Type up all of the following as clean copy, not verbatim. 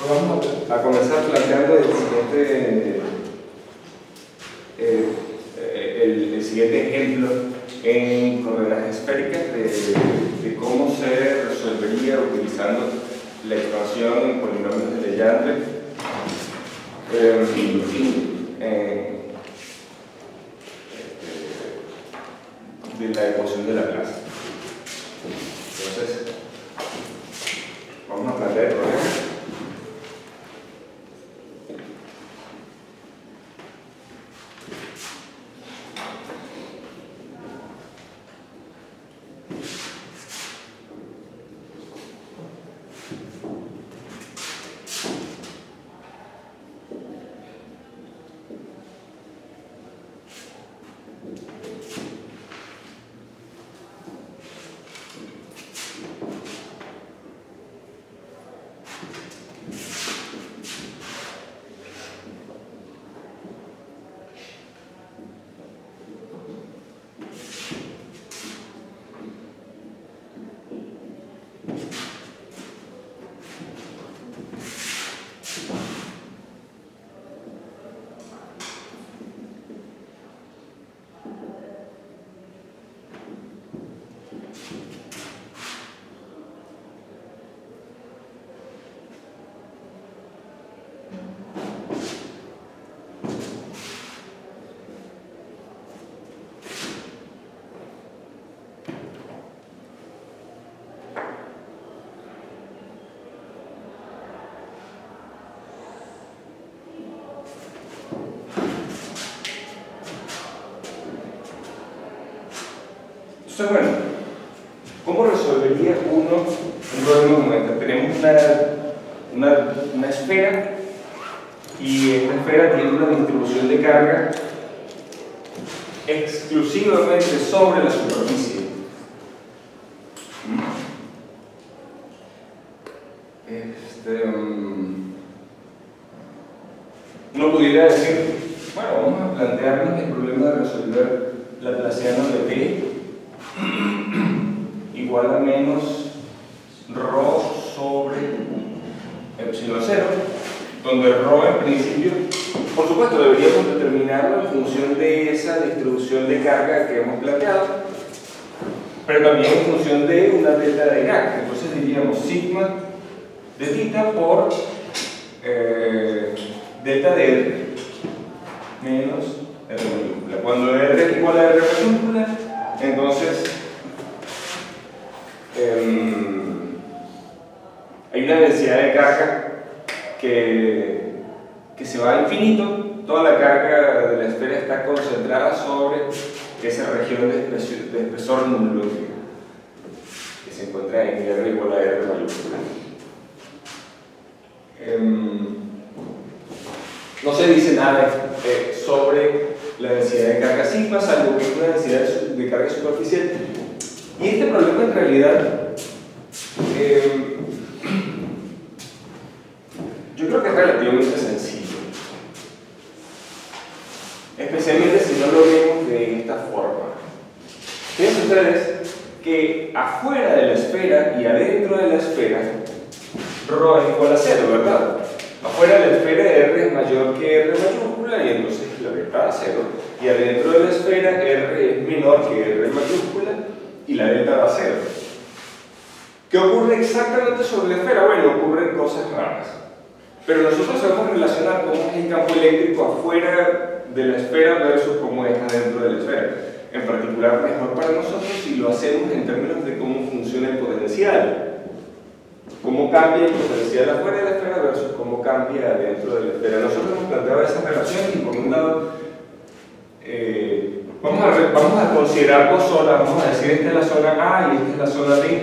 Vamos a comenzar planteando el siguiente ejemplo en coordenadas esféricas de cómo se resolvería utilizando la expansión en polinomios de Legendre de la ecuación de Laplace. Entonces, vamos a plantear el problema. Entonces, bueno, ¿cómo resolvería uno un problema como este? Tenemos una esfera y esta esfera tiene una distribución de carga exclusivamente sobre la superficie. Uno pudiera decir, bueno, vamos a plantearnos el problema de resolver laplaciano de P igual a menos ρ sobre epsilon 0, donde ρ en principio, por supuesto, deberíamos determinarlo en función de esa distribución de carga que hemos planteado, pero también en función de una delta de Dirac. Entonces diríamos sigma de θ por delta de R menos R mayúscula. Cuando R es igual a R mayúscula, entonces hay una densidad de carga que se va a infinito. Toda la carga de la esfera está concentrada sobre esa región de espesor nulo que se encuentra en R igual a R mayúscula. No se dice nada sobre la densidad de carga sigma, salvo que es una densidad de carga superficial. Y este problema en realidad yo creo que es relativamente sencillo, especialmente si no lo vemos de esta forma. Fíjense ustedes que afuera de la esfera y adentro de la esfera ρ es igual a 0, ¿verdad? Afuera de la esfera R es mayor que R mayúscula y entonces la delta da 0, y adentro de la esfera R es menor que R mayúscula y la delta da 0. ¿Qué ocurre exactamente sobre la esfera? Bueno, ocurren cosas raras, pero nosotros sabemos relacionar cómo es el campo eléctrico afuera de la esfera versus cómo es adentro de la esfera. En particular, mejor para nosotros si lo hacemos en términos de cómo funciona el potencial. Cómo cambia el potencial afuera de la esfera versus cómo cambia dentro de la esfera. Nosotros hemos planteado esa relación y por un lado vamos a considerar dos zonas. Vamos a decir esta es la zona A y esta es la zona B.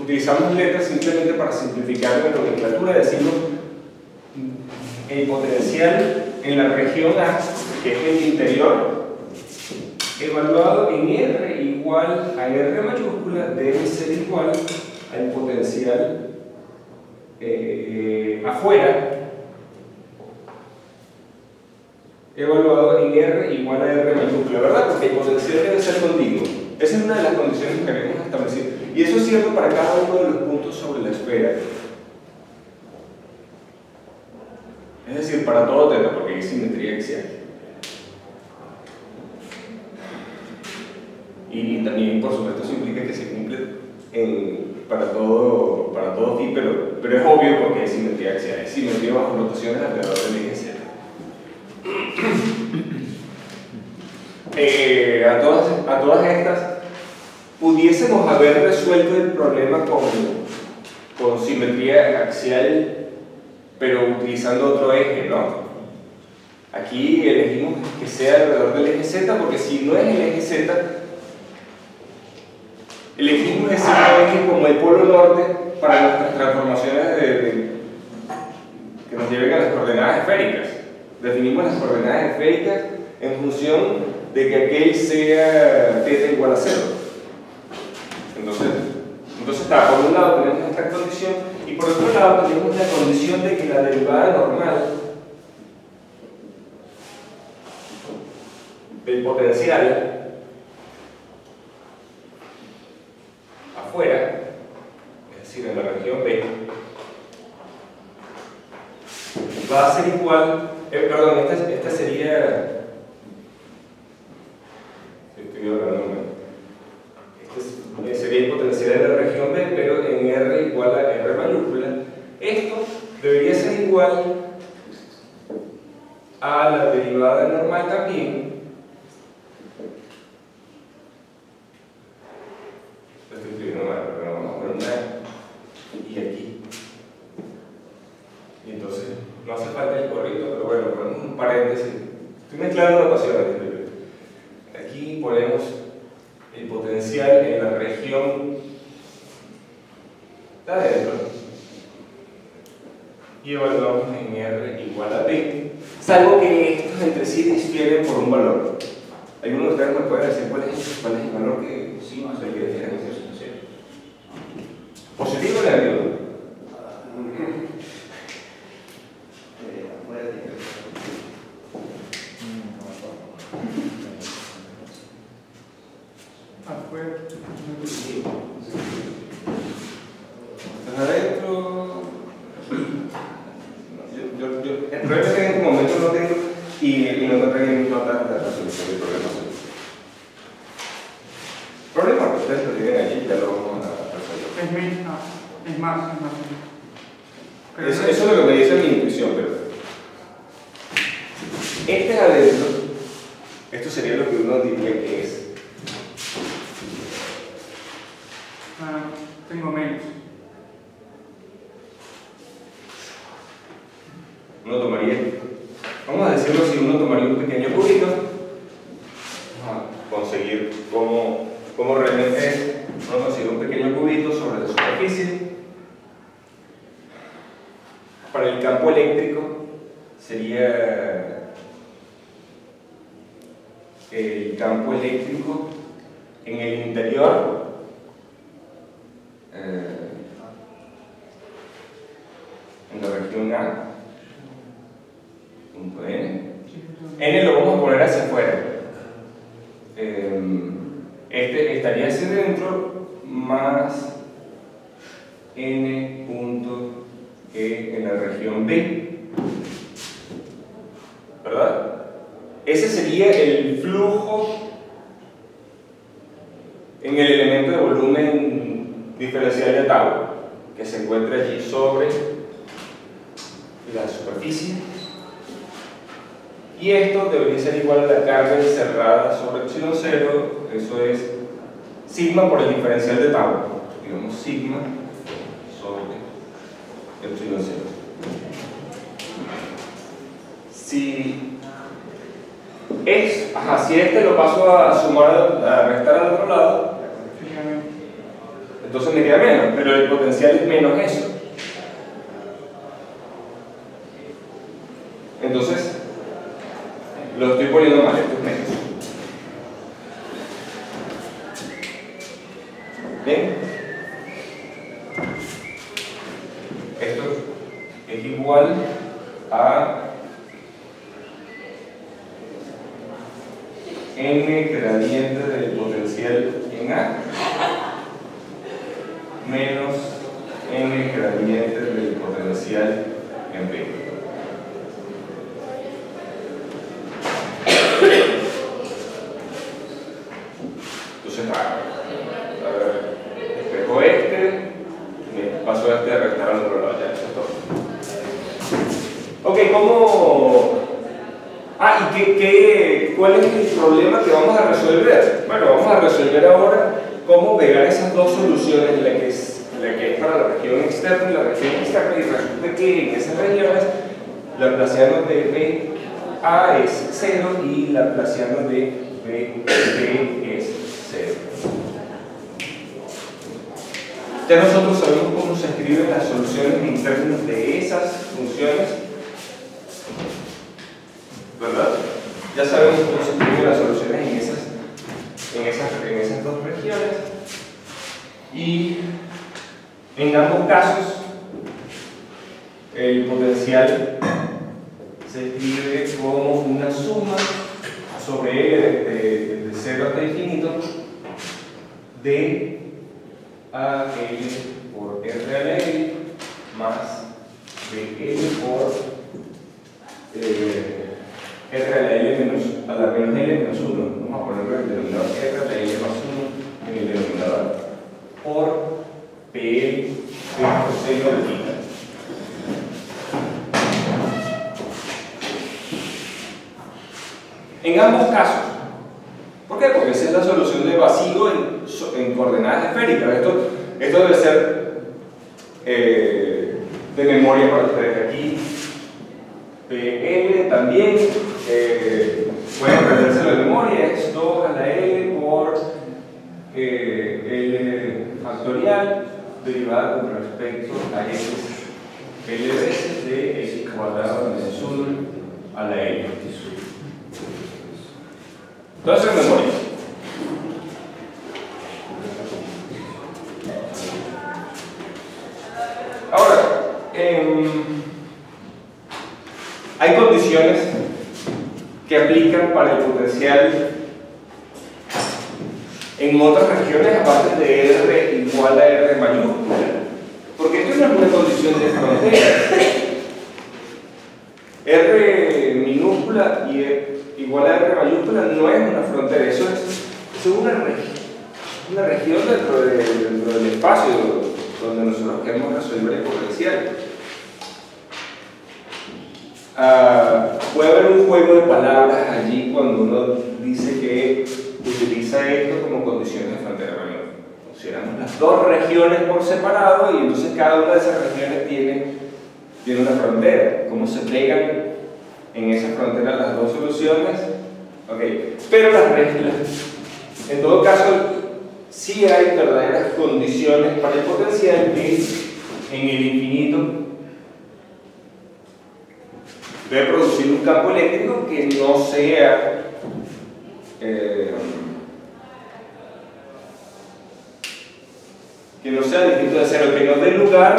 utilizamos letras simplemente para simplificar la nomenclatura. Decimos el potencial en la región A, que es el interior, evaluado en R igual a R mayúscula, debe ser igual al potencial afuera, evaluado en R igual a R mayúscula, ¿verdad? Porque el potencial debe ser continuo. Esa es una de las condiciones que habíamos establecido. Y eso es cierto para cada uno de los puntos sobre la esfera. Es decir, para todo teta, porque hay simetría axial. Y también, por supuesto, eso implica que se cumple para todo phi, pero es obvio porque hay simetría axial. Hay simetría bajo rotaciones alrededor del eje Z. A todas estas, pudiésemos haber resuelto el problema con simetría axial, pero utilizando otro eje, ¿no? Aquí elegimos que sea alrededor del eje Z, porque si no es el eje Z, elegimos ese eje como el polo norte para nuestras transformaciones que nos lleven a las coordenadas esféricas. Definimos las coordenadas esféricas en función de que aquel sea θ igual a 0. Entonces está, por un lado tenemos esta condición y por otro lado tenemos la condición de que la derivada normal del potencial afuera, es decir, en la región B, va a ser igual, perdón, esta sería, sería el potencial de la región B, pero en R igual a R mayúscula. Esto debería ser igual a la derivada normal también. Lo estoy escribiendo mal, pero vamos a poner una y aquí. Y entonces no hace falta el gorrito, pero bueno, ponemos un paréntesis. Estoy mezclando notaciones. Aquí ponemos el potencial en la región de adentro y evaluamos en R igual a B, salvo que estos entre sí difieren por un valor. ¿Alguno de ustedes me puede decir cuál es el valor que sí no hace que diferencia? ¿Positivo o negativo? Adentro, realmente en este momento no tengo y no traje mis notas de resolución del problema. Problema que ustedes lo tienen allí, ya lo vamos a resolver. Es más. Eso es lo que me dice mi intuición, pero este adentro, esto sería lo que uno diría que es. Tengo menos. Uno tomaría, vamos a decirlo así, uno tomaría un pequeño cubito, vamos a conseguir como realmente es, uno consigue un pequeño cubito sobre la superficie. Para el campo eléctrico sería el campo eléctrico en el interior, en la región A, punto N. N lo vamos a poner hacia afuera. Este estaría hacia adentro más N punto E en la región B, ¿verdad? Ese sería el flujo en el elemento de volumen diferencial de tau que se encuentra allí sobre la superficie, y esto debería ser igual a la carga encerrada sobre epsilon 0, eso es sigma por el diferencial de tau, digamos sigma sobre epsilon 0. Si este lo paso a sumar, a restar al otro lado, Entonces me queda menos, pero el potencial es menos eso. Entonces, lo estoy poniendo mal, esto es menos. ¿Bien? Esto es igual a n gradiente del potencial en A menos n gradiente del potencial en B. Entonces, a ver, despejo me paso a a restar al otro lado, ya, eso es todo. Ok, ¿cómo? ¿Cuál es el problema que vamos a resolver? Bueno, vamos a resolver ahora cómo pegar esas dos soluciones, la que es para la región externa y la región externa, y resulta que en esas regiones la Laplaciano de B A es 0 y la Laplaciano de B es 0. Ya nosotros sabemos cómo se escriben las soluciones en términos de esas funciones, ¿verdad? Ya sabemos cómo se escriben las soluciones en esas dos regiones, y en ambos casos el potencial se escribe como una suma sobre L desde 0 hasta infinito de AL por R a la L más de L por R a la L menos L menos 1. Vamos a ponerlo en el denominador R a la L más 1 en el denominador por PL de coseno de θ. En ambos casos, ¿por qué? Porque esa es la solución de vacío en coordenadas esféricas. Esto debe ser de memoria para ustedes. Aquí PL también pueden aprendérselo de memoria, es 2 a la L por L factorial derivada con respecto a X L veces de X cuadrado menos 1 a la L. Entonces, en memoria. Ahora, hay condiciones que aplican para el potencial en otras regiones aparte de R igual a R mayúscula, porque esto no es una condición de frontera. R minúscula y igual a R mayúscula no es una frontera, eso es una región dentro del espacio donde nosotros queremos resolver el potencial. Puede haber un juego de palabras allí cuando uno dice que utiliza esto como condiciones de frontera. Bueno, consideramos las dos regiones por separado y entonces cada una de esas regiones tiene una frontera. ¿Cómo se pegan en esa frontera las dos soluciones? Okay. Pero las reglas, en todo caso, sí hay verdaderas condiciones para el potencial que en el infinito debe producir un campo eléctrico que no sea distinto de cero, que no dé lugar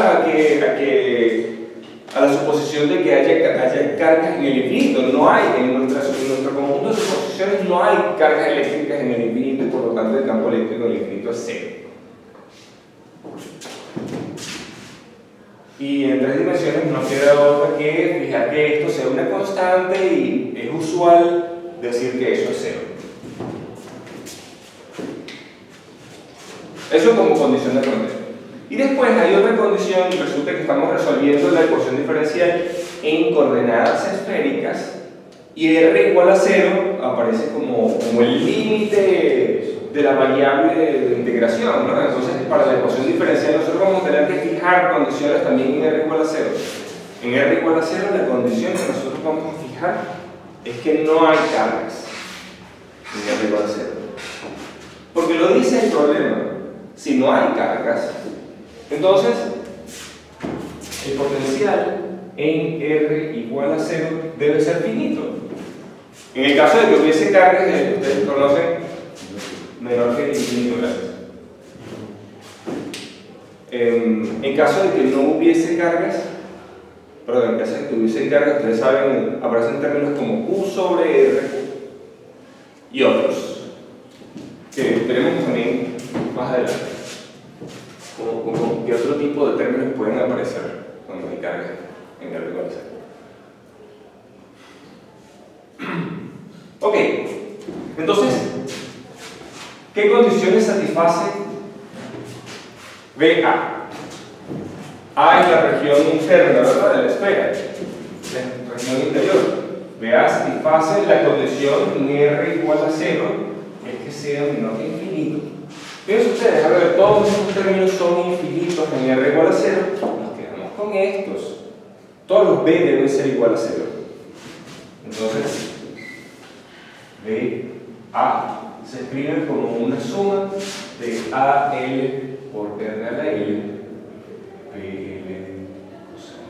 a la suposición de que haya cargas en el infinito. No hay, en nuestro conjunto de suposiciones no hay cargas eléctricas en el infinito y por lo tanto el campo eléctrico en el infinito es cero. Y en tres dimensiones no queda otra que fijar que esto sea una constante y es usual decir que eso es cero. Eso como condición de frontera. Y después hay otra condición, y resulta que estamos resolviendo la ecuación diferencial en coordenadas esféricas y R igual a 0 aparece como el límite de la variable de integración, ¿no? Entonces, para la ecuación diferencial nosotros vamos a tener que fijar condiciones también en R igual a 0. En R igual a 0 la condición que nosotros vamos a fijar es que no hay cargas en R igual a 0. Porque lo dice el problema. si no hay cargas, entonces el potencial en R igual a 0 debe ser finito. En el caso de que hubiese cargas, ustedes conocen, menor que infinito, gracias. En caso de que no hubiese cargas, perdón, en caso de que hubiese cargas, ustedes saben, aparecen términos como Q sobre R y otros, que veremos también más adelante. ¿Qué otro tipo de términos pueden aparecer cuando hay cargas en R igual a 0? Ok, entonces, ¿qué condiciones satisface VA? A es la región interna, ¿verdad?, de la esfera, la región interior. VA satisface la condición en R igual a 0, es que sea menor que infinito. Fíjense ustedes, a ver, todos estos términos son infinitos en R igual a 0, nos quedamos con estos. Todos los B deben ser igual a 0. Entonces, VA se escribe como una suma de AL por R a la L, PL coseno.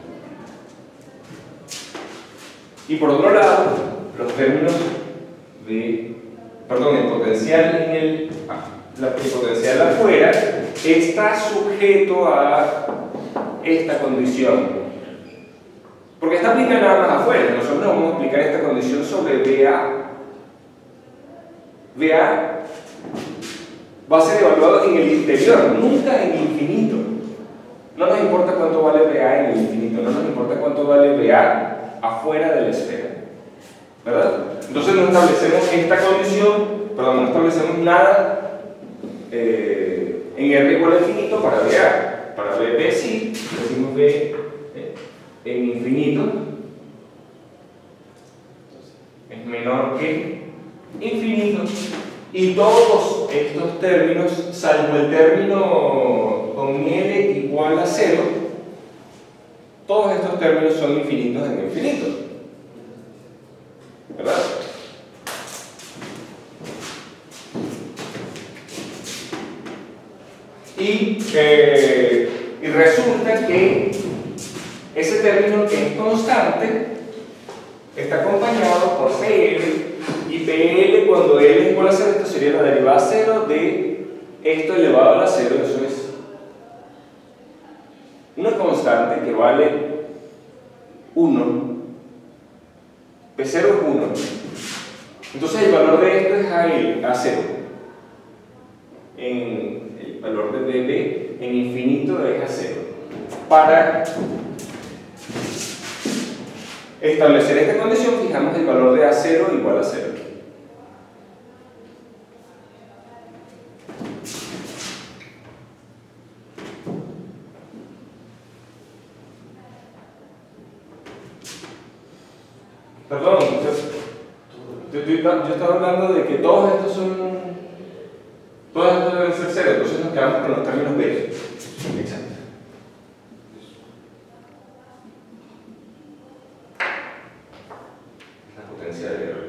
Y por otro lado, los términos de, perdón, el potencial en el potencial afuera está sujeto a esta condición. Porque está aplicada nada más afuera. Nosotros no vamos a aplicar esta condición sobre VA. VA va a ser evaluado en el interior, nunca en el infinito. No nos importa cuánto vale VA en el infinito, no nos importa cuánto vale VA afuera de la esfera, ¿verdad? Entonces no establecemos esta condición, perdón, no establecemos nada en R igual a infinito para VA. Para VB sí, decimos V en infinito es menor que infinito. Y todos estos términos, salvo el término con L igual a 0, todos estos términos son infinitos en infinito, ¿verdad? Y resulta que ese término que es constante está acompañado por PL. Y PL, cuando L es igual a 0, esto sería la derivada 0 de esto elevado a la 0. Eso es una constante que vale 1. P0 es 1. Entonces el valor de esto es a 0. El valor de BB en infinito es a 0. Para establecer esta condición, fijamos el valor de A0 igual a 0. Perdón, yo estaba hablando de que todos estos deben ser 0, entonces nos quedamos con los términos B. Exacto. Potencial de R.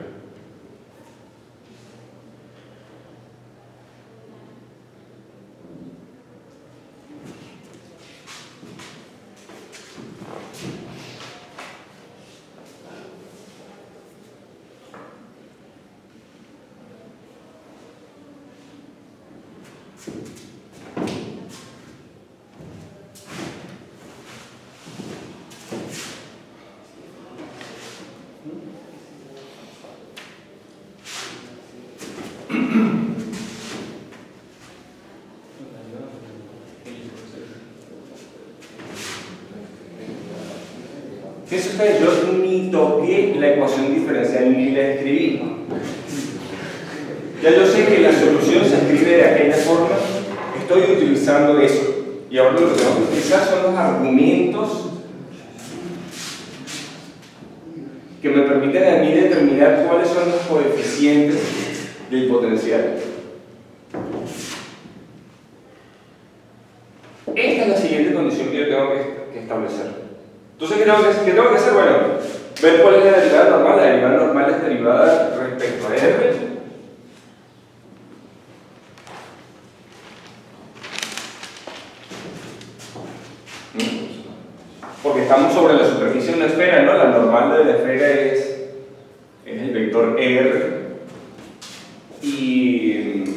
Fíjense ustedes, yo ni toqué la ecuación diferencial ni la escribí. Ya yo sé que la solución se escribe de aquella forma, estoy utilizando eso. Y ahora lo que tengo que utilizar son los argumentos que me permiten a mí determinar cuáles son los coeficientes del potencial. Esta es la siguiente condición que yo tengo que establecer. Entonces, ¿qué tengo que hacer? Bueno, ver cuál es la derivada normal. La derivada normal es derivada respecto a R porque estamos sobre la superficie de una esfera, ¿no? La normal de la esfera es el vector R. Y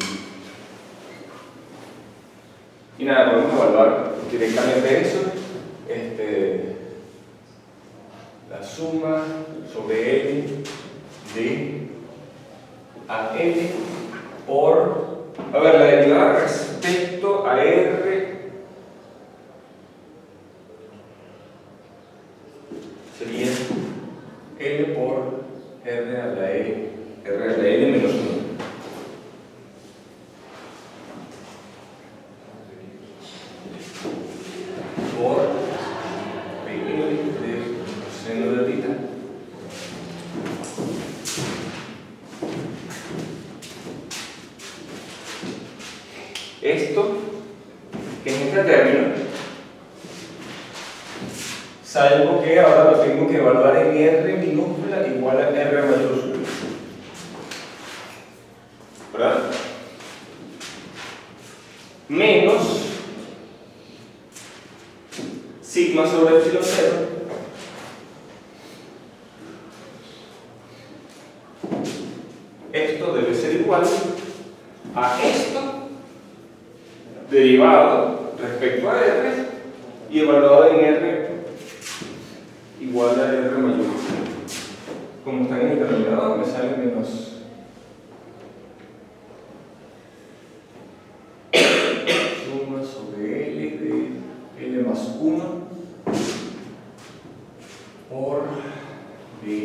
nada, podemos evaluar directamente eso. La suma sobre L de a L por, a ver, la derivada respecto a R sería L por R a la L menos 1. Por PL de coseno de θ. Esto, que es este término, salvo que ahora lo tengo que evaluar en R minúscula igual a R mayúscula, ¿verdad? Menos sigma sobre epsilon 0 esto debe ser igual a esto derivado respecto a R y evaluado en R igual a R mayúscula. Como está en el denominador me sale menos suma sobre L de L más 1 por de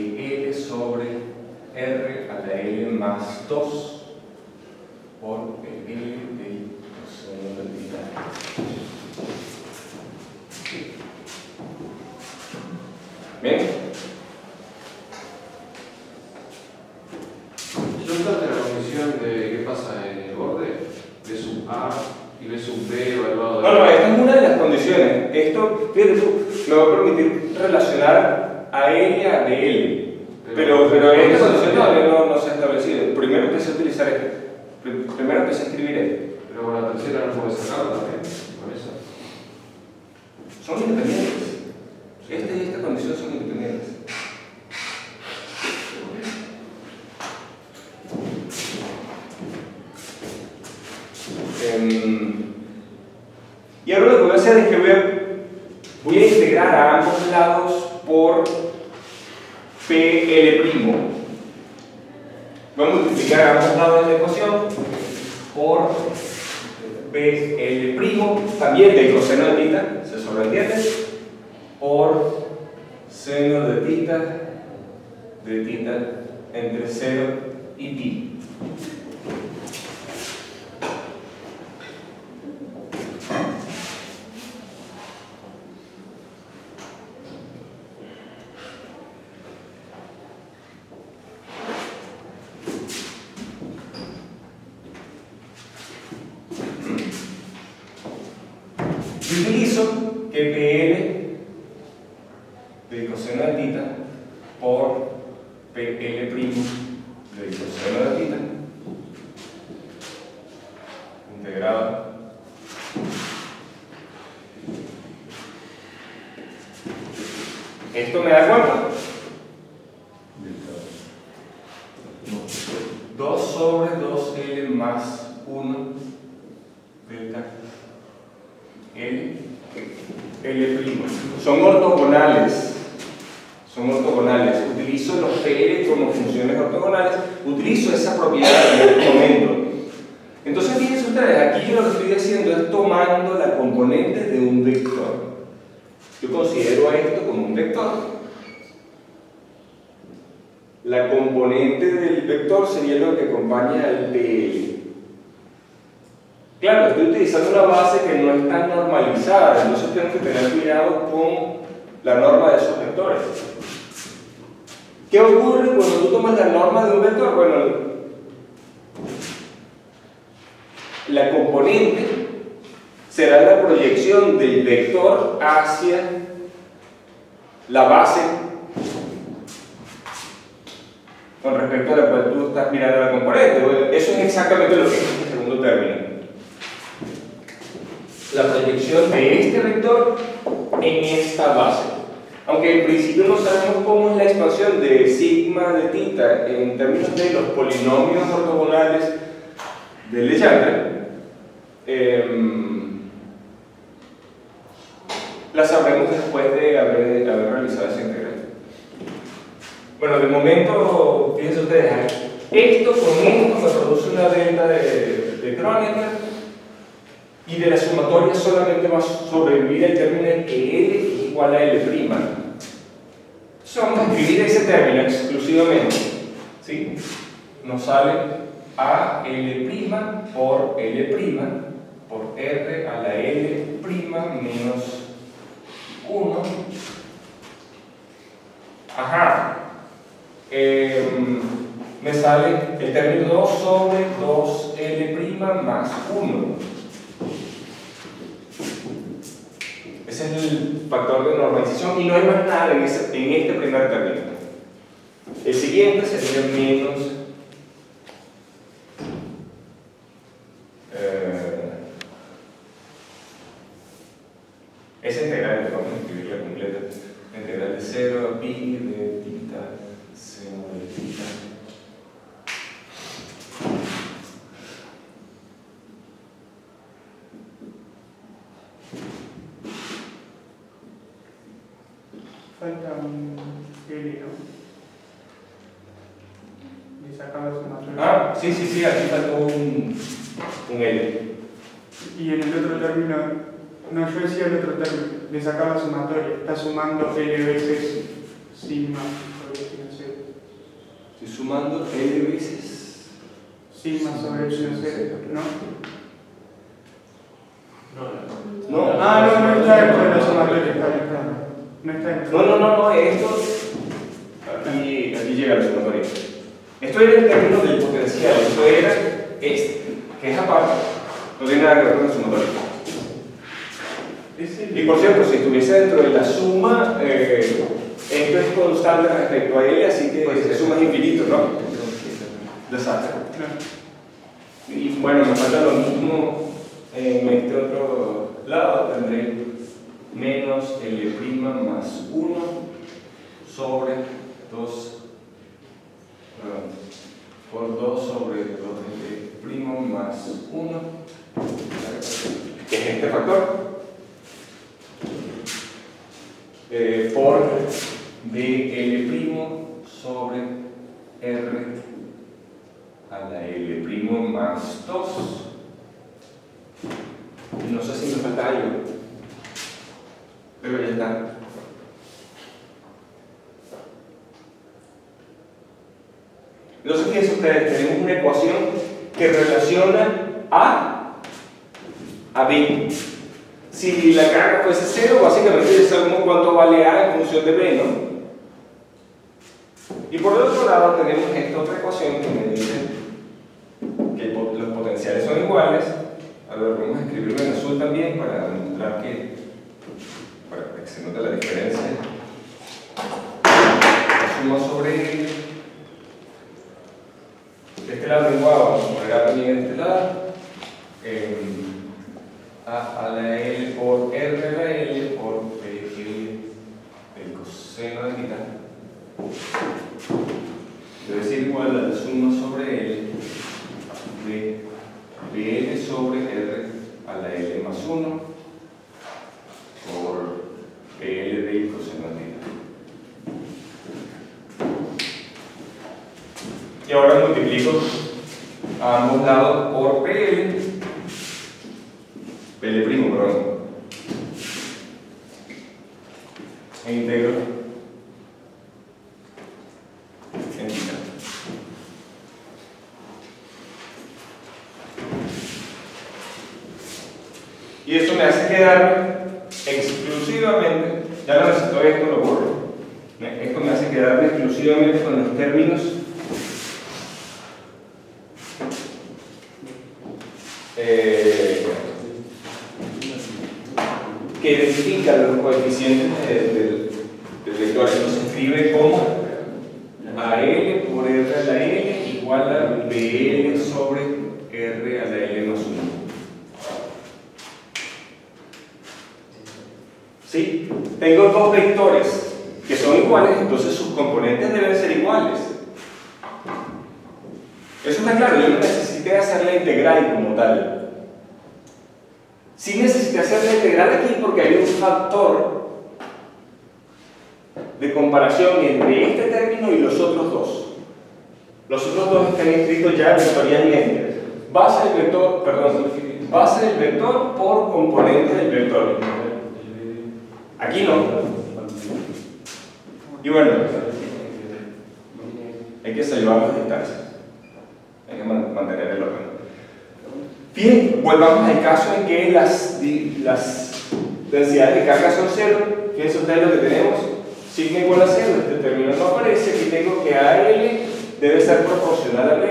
L sobre R a la L más 2 por el L de coseno de θ. ¿Bien? Yo entrante la condición de qué pasa en el borde, B sub A y B sub B evaluado. No, esta es una de las condiciones. Esto, fíjate tú, me va a permitir relacionar a L y a DL. Pero esta condición todavía no se ha establecido. Primero empecé a utilizar esto. Primero empecé a escribir esto. Pero con la tercera no puedes sacarlo también, con eso. Son independientes. Esta y esta condición son independientes. Y ahora lo que voy a hacer es que voy a integrar a ambos lados por PL'. Voy a multiplicar a ambos lados de la ecuación por PL', también del coseno de θ, se sobreentiende, por seno de θ entre 0 y pi. Y utilizo que PL del coseno de θ por PL' del coseno de θ integrado esto me da cuánto? 2 sobre 2L más 1 delta L'. Son ortogonales. Utilizo los PL como funciones ortogonales. Utilizo esa propiedad en este momento. Entonces, fíjense ustedes, aquí yo lo que estoy haciendo es tomando la componente de un vector. Yo considero a esto como un vector. La componente del vector sería lo que acompaña al PL. Claro, estoy utilizando una base que no está normalizada, entonces tengo que tener cuidado con la norma de esos vectores. ¿Qué ocurre cuando tú tomas la norma de un vector? Bueno, la componente será la proyección del vector hacia la base con respecto a la cual tú estás mirando la componente. Bueno, eso es exactamente lo que es este segundo término. La proyección de este vector en esta base. Aunque en principio no sabemos cómo es la expansión de sigma de tita en términos de los polinomios ortogonales de Legendre, la sabremos después de haber realizado esa integral. Bueno, de momento, fíjense ustedes, esto con esto me produce una delta de Kronecker, y de la sumatoria solamente va a sobrevivir el término en que L es igual a L'. Entonces vamos a escribir ese término exclusivamente, ¿sí? Nos sale a L' por L' por R a la L' menos 1. Ajá. Me sale el término 2 sobre 2L' más 1. Ese es el factor de normalización y no hay más nada en este primer término. El siguiente sería menos esa integral, vamos a escribirla completa. Integral de 0 a pi de tita, 0 de tita. Falta un L, ¿no? Le sacaba sumatoria. Ah, sí, aquí faltó un L. Y en el otro término, no, yo decía el otro término, le sacaba sumatoria, está sumando L veces sigma sobre epsilon 0. Estoy sumando L veces Sigma sobre epsilon 0, ¿no? No. No está dentro de la sumatoria, está. No está dentro. No, esto. Aquí llega la sumatoria. Esto era el término del potencial, esto era este, que es aparte, no tiene nada que ver con la sumatoria. Y por cierto, si estuviese dentro de la suma, esto es constante respecto a L, así que la suma es infinito, ¿no? Lo saca. Y bueno, me falta lo mismo en este otro lado, tendré menos L' más 1 sobre 2 por 2 sobre 2L' más 1, que es este factor, por dL' sobre R a la L' más 2. No sé si me falta algo, pero ya está. Entonces, fíjense ustedes, tenemos una ecuación que relaciona A a B. Si la carga fuese 0, básicamente ya sabemos cuánto vale A en función de B, ¿no? Y por el otro lado tenemos esta otra ecuación que me dice que los potenciales son iguales. A ver, vamos a escribirlo en azul también para demostrar que se note la diferencia. La suma sobre de este lado igual, vamos a poner A también de este lado. A la L por R a la L por PL del coseno de mitad debe ser igual a la suma sobre L de PL sobre R a la L más 1 por PL del coseno de mitad. Y ahora multiplico a ambos lados por PL, perdón, e integro en tita. Y esto me hace quedarme exclusivamente, ya no necesito esto, lo borro. Esto me hace quedarme exclusivamente con los términos que identifican los coeficientes del vector. Esto se escribe como AL por R a la L igual a BL sobre R a la L más 1. ¿Sí? tengo dos vectores que son iguales, entonces sus componentes deben ser iguales. Eso está claro, yo no necesité hacer la integral como tal. Sí necesité hacer la integral aquí porque hay un factor de comparación entre este término y los otros dos. Los otros dos están escritos ya vectorialmente. Base del vector por componente del vector. Aquí no. Y bueno, hay que salvar las distancias. Hay que mantener el orden. Bien, volvamos al caso en que las densidades de carga son cero. Fíjense ustedes lo que tenemos. Sigma igual a 0, este término no aparece. Aquí tengo que AL debe ser proporcional a BL.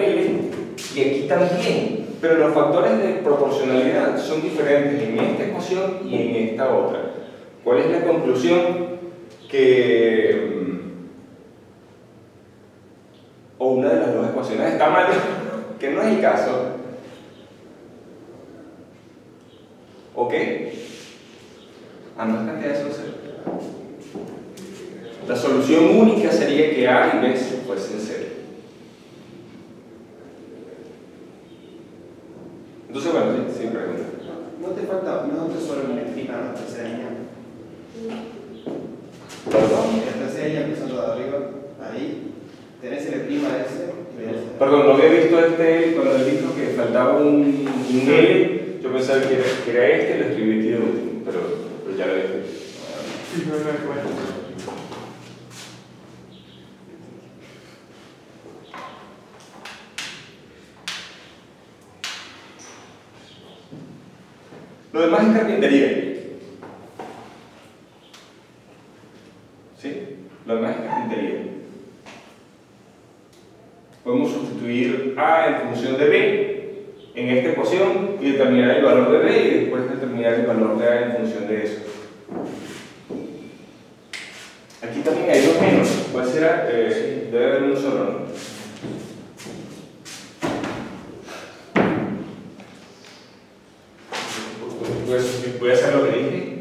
Y aquí también. Pero los factores de proporcionalidad son diferentes en esta ecuación y en esta otra. ¿Cuál es la conclusión? O una de las dos ecuaciones está mal, que no es el caso. ¿Ok? Ambas cantidades son cero. La solución única sería que A y B fuesen cero. Entonces, bueno, sin pregunta. No te solo me explican la tercera línea. ¿Perdón? La tercera línea empezando de arriba, ahí, tenés el prima de ese. Perdón, no había visto cuando dijo que faltaba un L, yo pensaba que era este, lo escribí aquí de último, pero ya lo dije. Sí, no lo recuerdo. Lo demás es carpintería. ¿Sí? Lo demás es carpintería. Podemos sustituir A en función de B en esta ecuación y determinar el valor de B y después determinar el valor de A en función de eso. Aquí también hay dos menos. ¿Cuál será? Debe haber uno solo, ¿no? Voy a hacer lo que dije,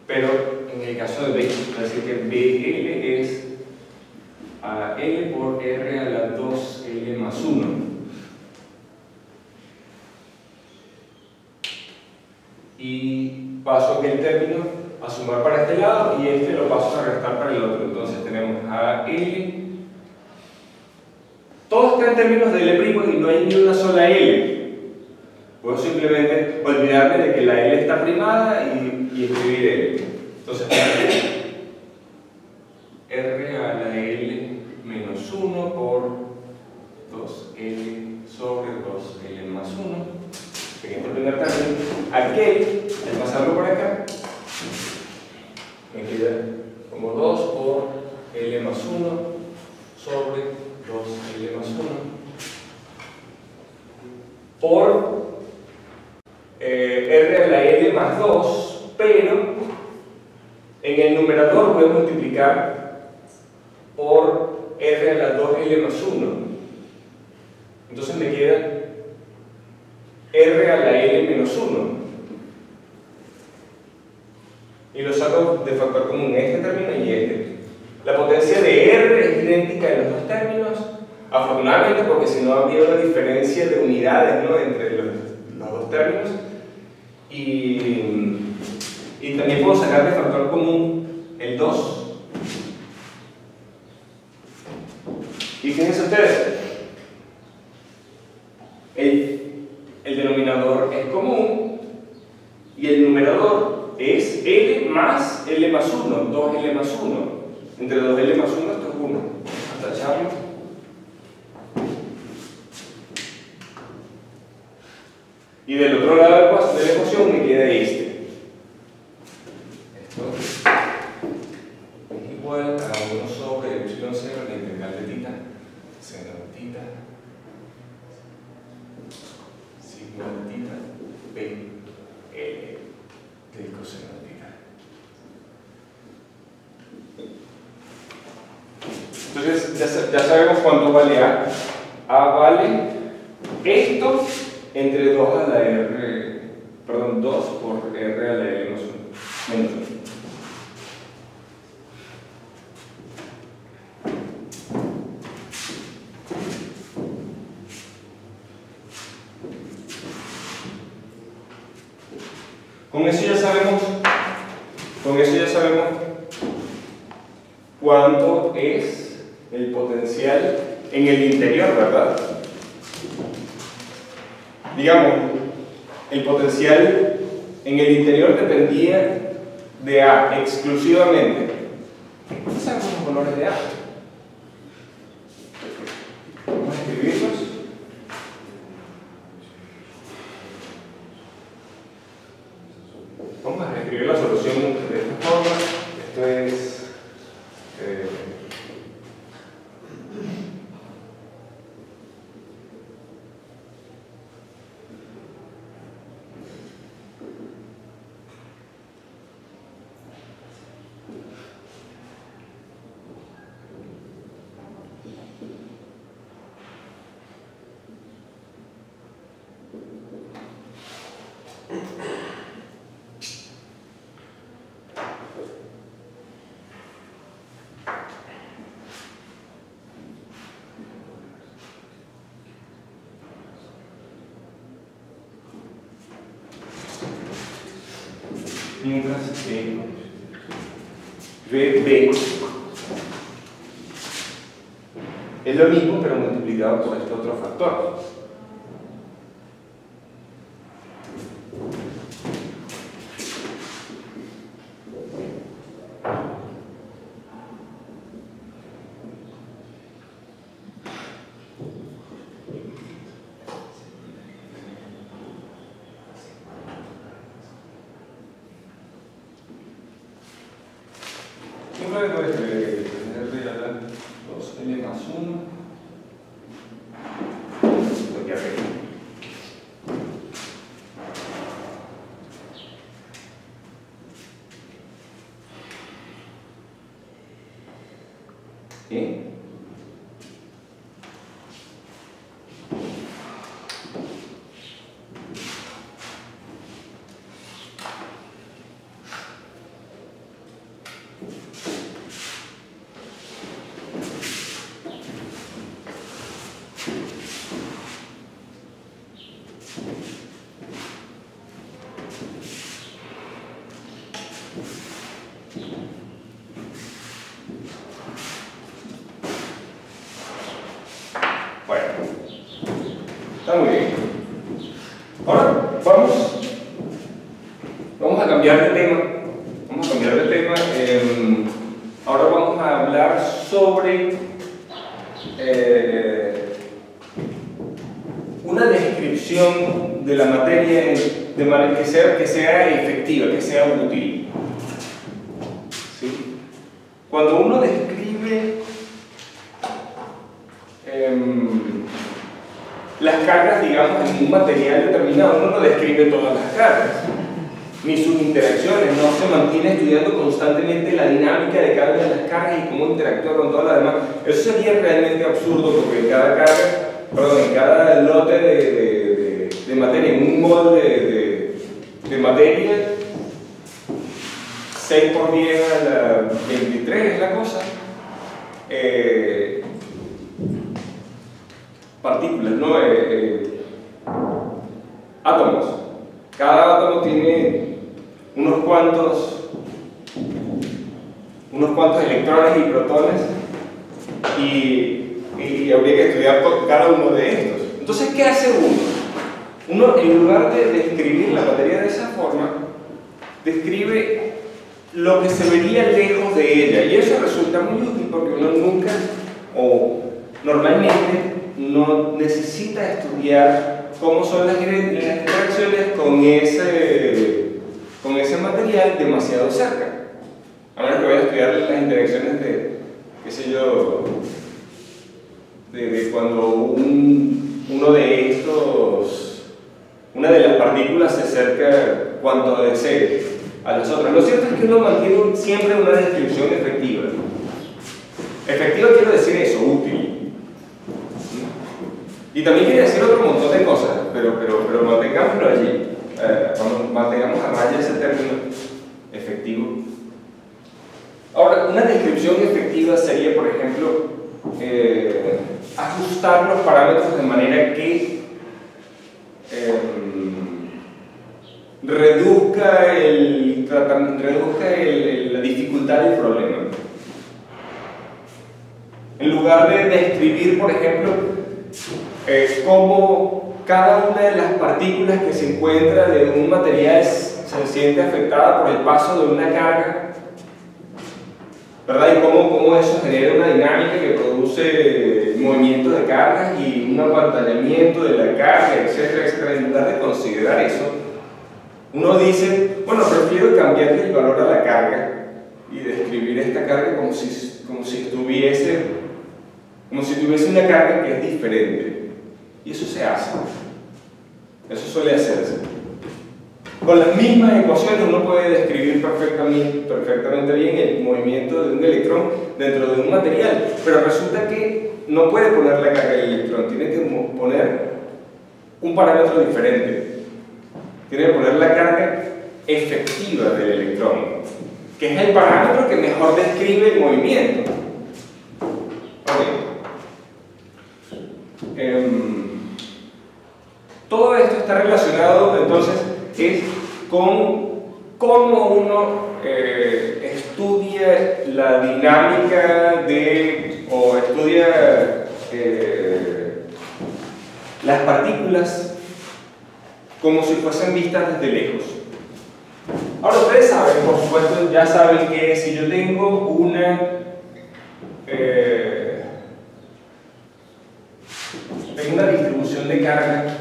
pero en el caso de B, voy a decir que BL es a L por R a la 2L más 1. Y paso aquel término a sumar para este lado y este lo paso a restar para el otro. Entonces tenemos a L. Todo está en términos de L' y no hay ni una sola L. Puedo simplemente olvidarme de que la L está primada y escribir L. Entonces, R a la L menos 1 por 2L sobre 2L más 1. En este primer término, aquel, al pasarlo por acá, me queda como 2 por L más 1 sobre 2L más 1 por R a la L más 2, pero en el numerador voy a multiplicar por R a la 2L más 1. Entonces me queda R a la L menos 1. Y lo saco de factor común este término y este. La potencia de R es idéntica en los dos términos, afortunadamente, porque si no habría una diferencia de unidades, ¿no?, entre los dos términos. Y también puedo sacar de factor común el 2. Y fíjense ustedes, el denominador es común y el numerador es L más L más 1, 2L más 1. Entre 2L más 1 esto es 1. Hasta echarlo. Y del otro lado de la ecuación me queda este. Esto es igual a 1 sobre epsilon 0 la integral de tita, seno de tita, sigma de tita, b, l del coseno de tita. Entonces ya sabemos cuánto vale A. A vale esto entre 2 a la R, perdón, 2 por R a la L menos 1. Con eso ya sabemos cuánto es el potencial en el interior, ¿verdad? Digamos, el potencial en el interior dependía de A exclusivamente. ¿Qué sabemos los valores de A? Vamos a escribirlos. Vamos a escribir la solución de esta forma. Esto es mientras que VB es lo mismo pero multiplicado por este otro factor. Simplemente voy a escribir 2L más 1 aquí arriba. ¿Sí? Bueno, está muy bien. Ahora vamos a cambiar de tema. Ahora vamos a hablar sobre una descripción de la materia de manera que sea efectiva, que sea útil. ¿Sí? Cuando uno describe las cargas, digamos, en un material determinado, uno no describe todas las cargas, ni sus interacciones, no se mantiene estudiando constantemente la dinámica de cada una de las cargas y cómo interactúa con todas las demás. Eso sería realmente absurdo porque en cada lote de materia, en un molde de materia, 6 por 10 a la 23 es la cosa. Partículas, ¿no? Átomos. Cada átomo tiene unos cuantos electrones y protones y habría que estudiar cada uno de estos. Entonces, ¿qué hace uno? Uno, en lugar de describir la materia de esa forma, describe lo que se vería lejos de ella, y eso resulta muy útil porque uno nunca o normalmente no necesita estudiar cómo son las interacciones con ese material demasiado cerca, a menos que vaya a estudiar las interacciones de, qué sé yo, de cuando una de las partículas se acerca cuanto desee a las otras. Lo cierto es que uno mantiene siempre una descripción efectiva. Efectiva quiero decir eso, útil. Y también quiere decir otro montón de cosas, pero mantengámoslo allí. Mantengamos a raya ese término efectivo. Ahora, una descripción efectiva sería, por ejemplo, ajustar los parámetros de manera que reduzca la dificultad del problema. En lugar de describir, por ejemplo, cómo cada una de las partículas que se encuentra de un material se siente afectada por el paso de una carga, ¿verdad? Y cómo eso genera una dinámica que produce movimiento de cargas y un apantallamiento de la carga, etcétera, etcétera. En lugar de considerar eso, uno dice, bueno, prefiero cambiarle el valor a la carga y describir esta carga como si tuviese una carga que es diferente. Y eso se hace. Eso suele hacerse. Con las mismas ecuaciones uno puede describir perfectamente bien el movimiento de un electrón dentro de un material, pero resulta que no puede poner la carga del electrón, tiene que poner un parámetro diferente. Tiene que poner la carga efectiva del electrón, que es el parámetro que mejor describe el movimiento. Todo esto está relacionado entonces con cómo uno estudia la dinámica o estudia las partículas como si fuesen vistas desde lejos. Ahora ustedes saben, por supuesto, ya saben que si yo tengo una distribución de carga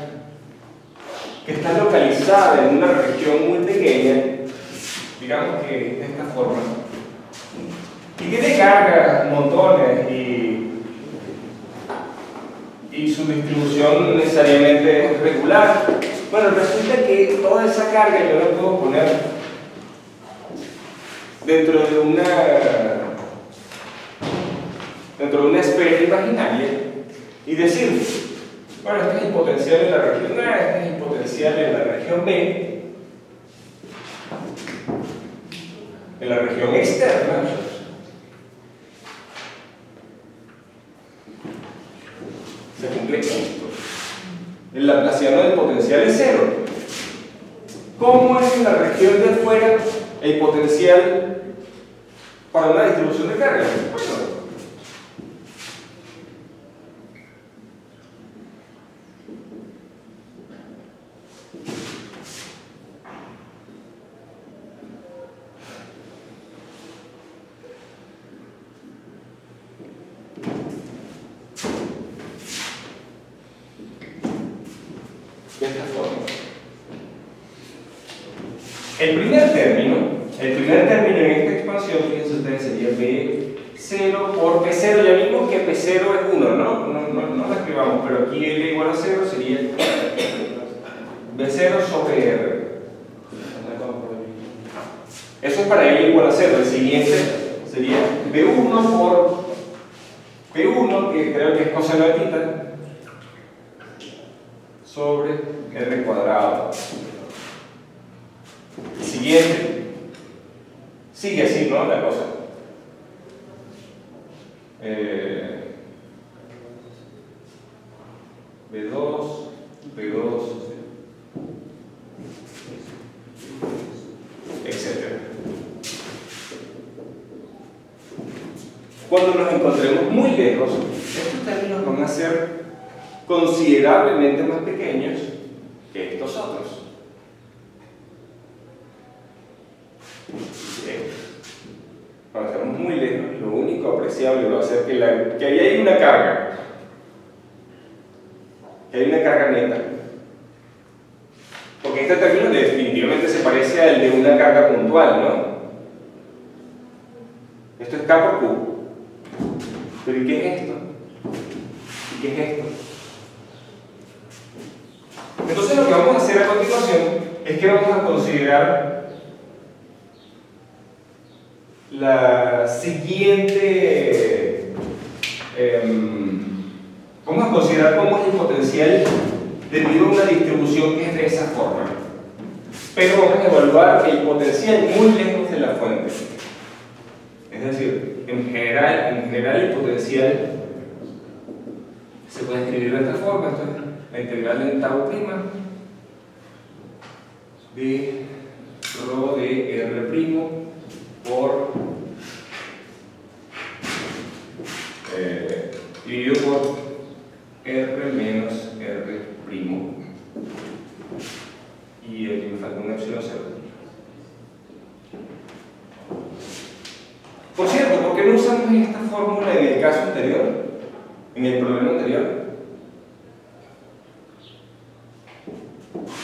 que está localizada en una región muy pequeña, digamos que de esta forma, y tiene carga montones y su distribución necesariamente es regular, bueno, resulta que toda esa carga yo la puedo poner dentro de una esfera imaginaria y decir, bueno, este es el potencial en la región A, este es el potencial en la región B, en la región externa. Se cumple esto. El laplaciano del potencial es cero. ¿Cómo es en la región de afuera el potencial para una distribución de carga? Bueno, de esta forma. El primer término en esta expansión, fíjense ustedes, sería B0 por P0. Ya vimos que P0 es 1, ¿no? No lo escribamos, pero aquí L igual a 0 sería B0 sobre R. Eso es para L igual a 0. El siguiente sería B1 por P1, que creo que es coseno de tita, sobre R cuadrado. El siguiente sigue así, ¿no? La cosa. B2, etc. Cuando nos encontremos muy lejos, estos términos van a ser considerablemente más pequeños que estos otros. Cuando estamos muy lejos, lo único apreciable va a ser que ahí hay una carga, neta. Porque este término definitivamente se parece al de una carga puntual, ¿no? Esto es K por Q. ¿Pero y qué es esto? ¿Y qué es esto? Entonces lo que vamos a hacer a continuación es que vamos a considerar la siguiente, vamos a considerar cómo es el potencial debido a una distribución que es de esa forma, pero vamos a evaluar el potencial muy lejos de la fuente. Es decir, en general el potencial se puede escribir de esta forma. Esto es la integral en tau prima de rho de R' por dividido por R menos R'. Y aquí me falta un epsilon 0. Por cierto, ¿por qué no usamos esta fórmula en el caso anterior? En el problema anterior.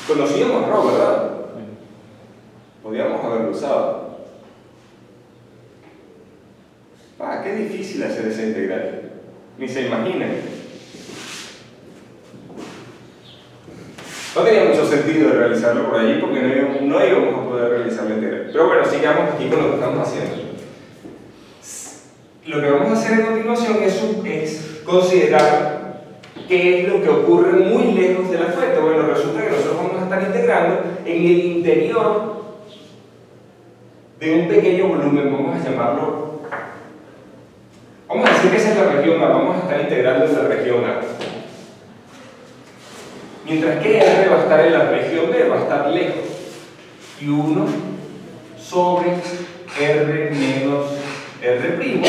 Conocíamos rho, ¿verdad? Podríamos haberlo usado. Qué difícil hacer esa integral. Ni se imaginan. No tenía mucho sentido de realizarlo por allí porque no íbamos a poder realizar la integral. Pero bueno, sigamos aquí con lo que estamos haciendo. Lo que vamos a hacer a continuación es considerar qué es lo que ocurre muy lejos de la fuente. Bueno, resulta que nosotros vamos a estar integrando en el interior de un pequeño volumen, vamos a llamarlo. Vamos a decir que esa es la región A, vamos a estar integrando en la región A. Mientras que R va a estar en la región B, va a estar lejos. Y 1 sobre R menos R'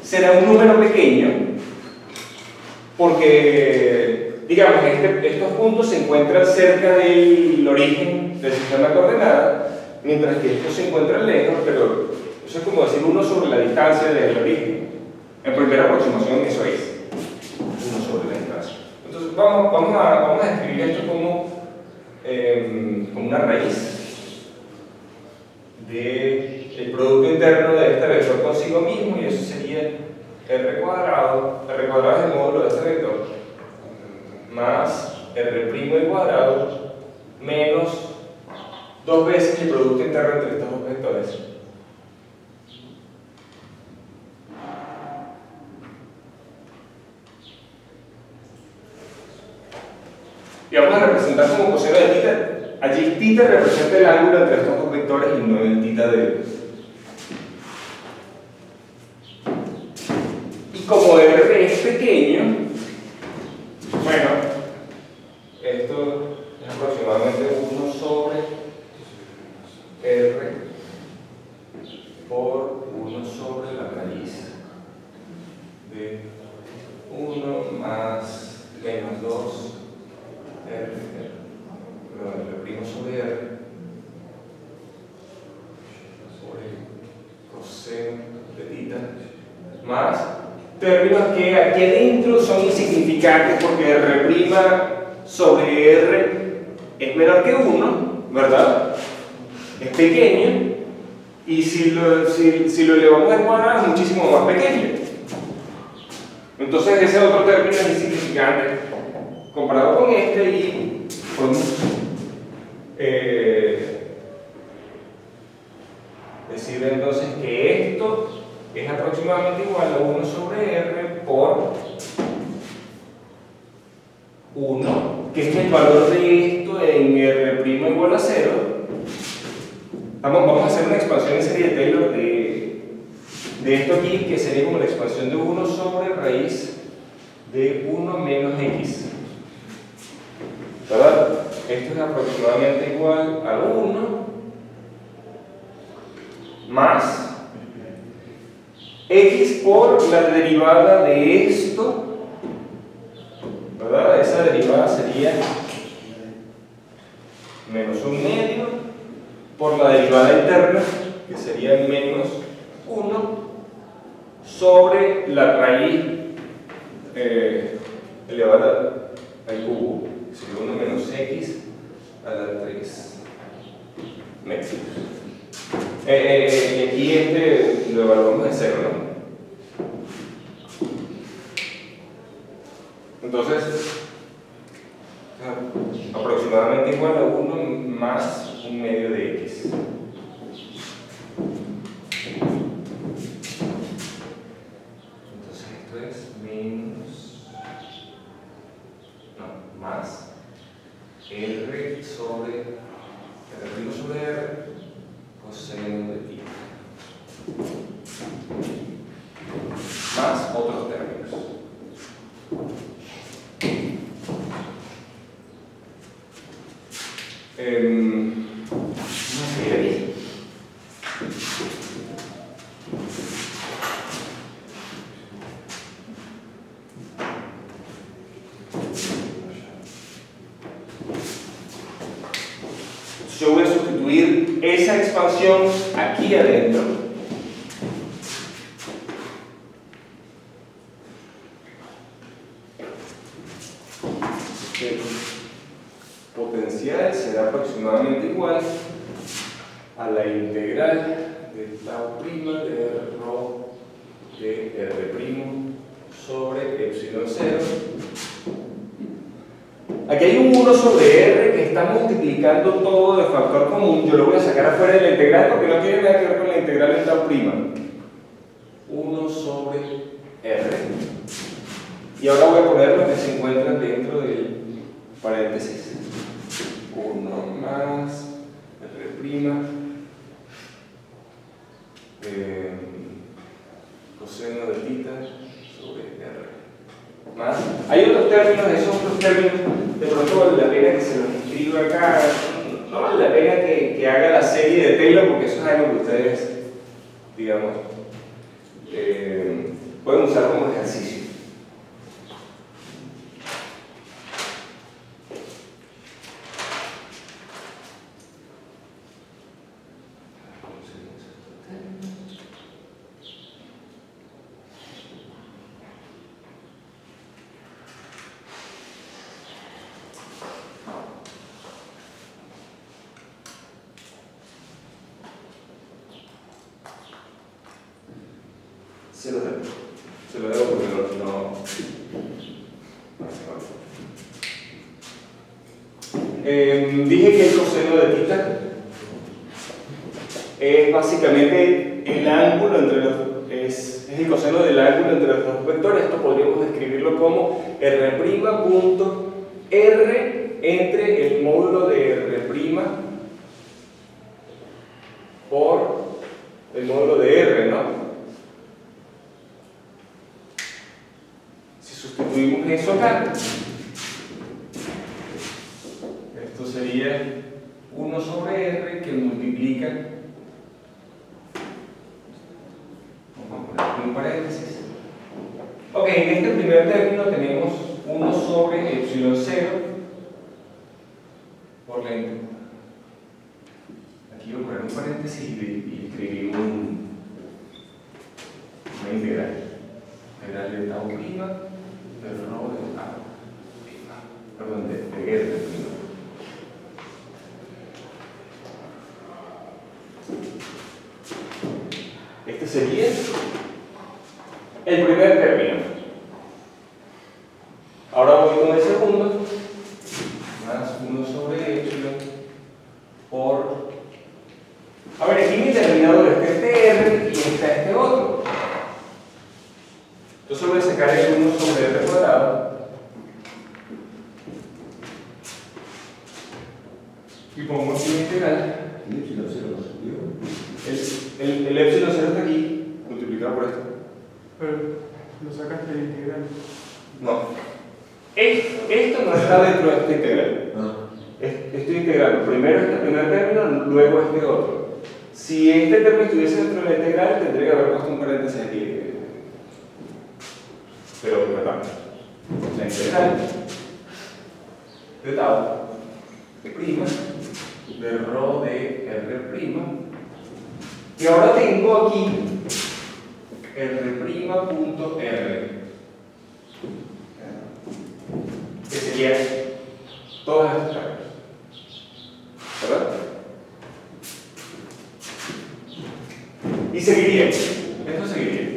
será un número pequeño porque, digamos, estos puntos se encuentran cerca del origen del sistema de coordenadas, mientras que estos se encuentran lejos, pero eso es como decir 1 sobre la distancia del origen. En primera aproximación eso es 1 sobre la distancia. Entonces vamos a describir esto como una raíz del producto interno de este vector consigo mismo, y eso sería R cuadrado es el módulo de este vector, más R' al cuadrado, menos 2 veces el producto interno entre estos dos vectores. Y vamos a representar como coseno de θ. Allí θ representa el ángulo entre estos dos vectores y no el θ de ellos. Y como R es pequeño, bueno, esto es aproximadamente 1 sobre R por 1 sobre la raíz de 1 más menos 2 R sobre R sobre coseno de θ más términos que aquí adentro son insignificantes porque R' sobre R es menor que 1, ¿verdad? Es pequeño, y si lo elevamos al cuadrado es muchísimo más pequeño. Entonces ese otro término es insignificante comparado con este, y podemos decir entonces que esto es aproximadamente igual a 1 sobre R por 1, que es el valor de esto en R' igual a 0. Vamos a hacer una expansión en serie de Taylor de esto aquí, que sería como la expansión de 1 sobre raíz de 1 menos x, ¿verdad? Esto es aproximadamente igual a 1 más x por la derivada de esto, ¿verdad? Esa derivada sería menos 1/2 por la derivada interna, que sería menos 1 sobre la raíz elevada al cubo, que sería 1 menos x a la 3 métricos. Y aquí lo evaluamos en 0, ¿no? Entonces, aproximadamente igual a 1 más 1/2 de x. Entonces esto es menos, no, más R sobre R coseno de θ, más otros términos. incluir esa expansión aquí adentro. El potencial será aproximadamente igual a la integral de tau prima de rho de r' sobre epsilon 0. Aquí hay un 1 sobre r que está multiplicando todo de factor común. Yo lo voy a sacar afuera de la integral porque no tiene nada que ver con la integral en tau prima. 1 sobre r. Y ahora voy a poner lo que se encuentra dentro del paréntesis. 1 más r', coseno de θ sobre r. Más. Hay otros términos, esos otros términos, de pronto vale la pena que se los escriba acá. No vale la pena que haga la serie de Taylor porque eso es algo que ustedes, digamos, pueden usar como ejercicio. Se lo debo porque no. Dije que el coseno de θ es básicamente el ángulo entre los. Es el coseno del ángulo entre los dos vectores. Esto podríamos describirlo como r' punto r entre el módulo de r' por el módulo de r, ¿no? Sustituimos eso acá. Esto sería 1 sobre r que multiplica, vamos a poner un paréntesis. Ok, en este primer término tenemos 1 sobre epsilon 0 por la integral. Aquí voy a poner un paréntesis y escribir una integral. Integral de tau prima de rho de tau prima, perdón, de r prima. Este sería el primer término. Ahora voy con el segundo, más 1 sobre epsilon por. A ver, aquí mi denominador está este r y está este otro. Entonces voy a sacar el 1 sobre r cuadrado y pongo aquí la integral. ¿El epsilon 0 lo subió? El epsilon 0 está aquí, multiplicado por esto. Pero lo sacaste de la integral. No. Esto no está dentro de esta integral. Ah. Estoy integrando primero este primer término, luego este otro. Si este término estuviese dentro de la integral, tendría que haber puesto un paréntesis aquí. Pero, ¿verdad? La integral de tau prima de rho de r'. Y ahora tengo aquí r' punto r, que sería todas estas cargas, ¿verdad? Y seguiría, esto seguiría.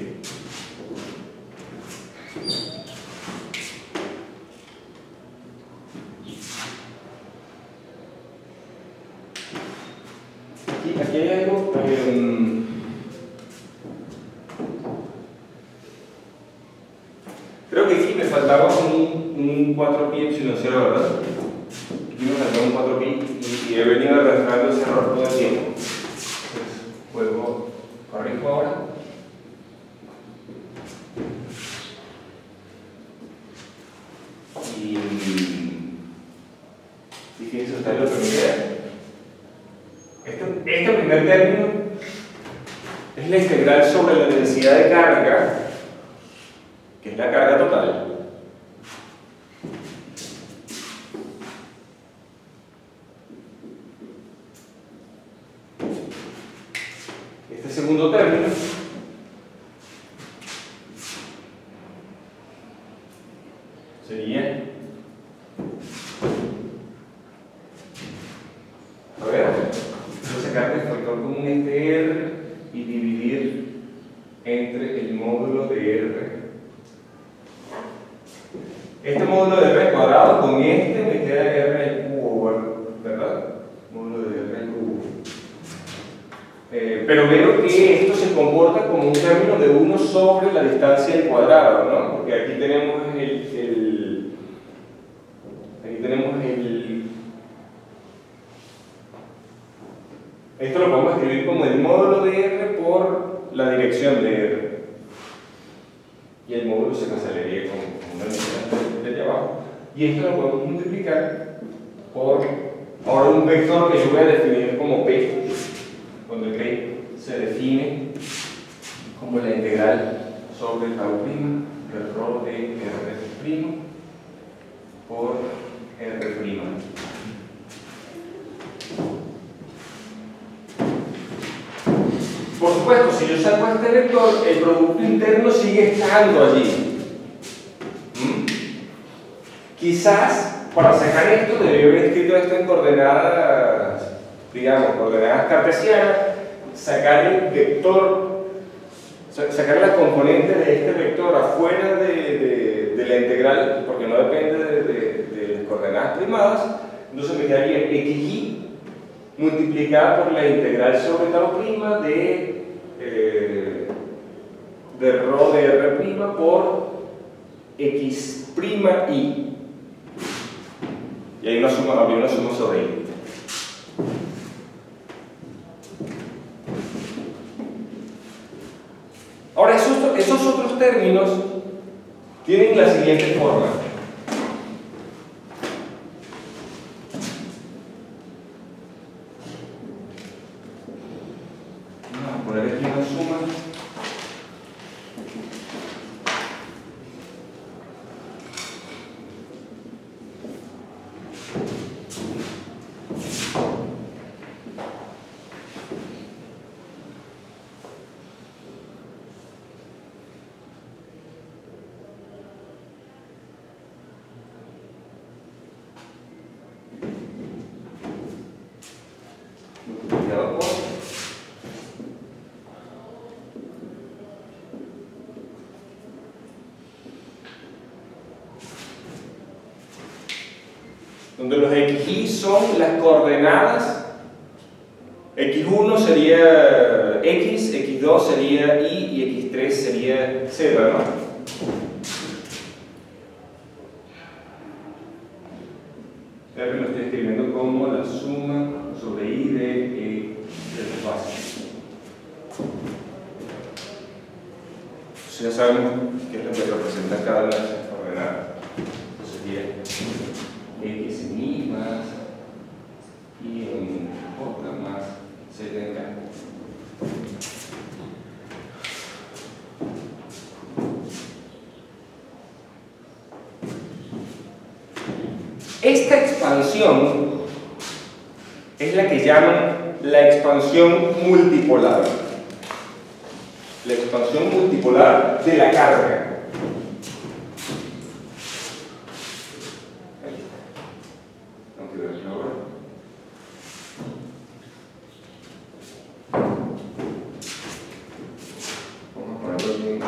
Aquí hay algo, creo que aquí me faltaba un 4pi epsilon 0, ¿verdad? Aquí me faltaba un 4pi y he venido arrastrando ese error todo el tiempo. Entonces, vuelvo, corrijo ahora. Y fíjense ustedes lo que me queda. Este primer término es la integral sobre la densidad de carga, que es la carga total. Este segundo término sería, a ver, voy a sacar el factor común este R y dividir entre el módulo de R. Este módulo de R cuadrado con este me queda R al cubo, ¿verdad? Módulo de R al cubo. Pero veo que esto se comporta como un término de 1 sobre la distancia al cuadrado, ¿no? Porque aquí tenemos esto lo podemos escribir como el módulo de R por la dirección de R. Y el módulo se cancelaría con una unidad de allá abajo. Y esto lo podemos multiplicar por ahora un vector que yo voy a definir como P, donde P se define como la integral sobre tau prima del rho de R' por R'. Por supuesto, si yo saco este vector, el producto interno sigue estando allí. Quizás, para sacar esto, debería haber escrito esto en coordenadas, digamos, coordenadas cartesianas, sacar el vector, sacar la componente de este vector afuera de la integral, porque no depende de las coordenadas primadas, entonces me quedaría xy multiplicada por la integral sobre tau prima de rho de R' por x' y. Y hay una suma, habría una suma sobre y. Ahora, esos otros términos tienen la siguiente forma. Vamos a poner aquí una suma. Multiplicado por donde los xy son las coordenadas. X1 sería x, x2 sería y x3 sería z, ¿no? R lo estoy escribiendo como la suma sobre y de los bases. Entonces ya sabemos qué es lo que representa cada una de esas coordenadas. Entonces sería x en y más y en j más z en k. Esta expansión es la que llaman la expansión multipolar. La expansión multipolar de la carga. Vamos a ponerlo aquí.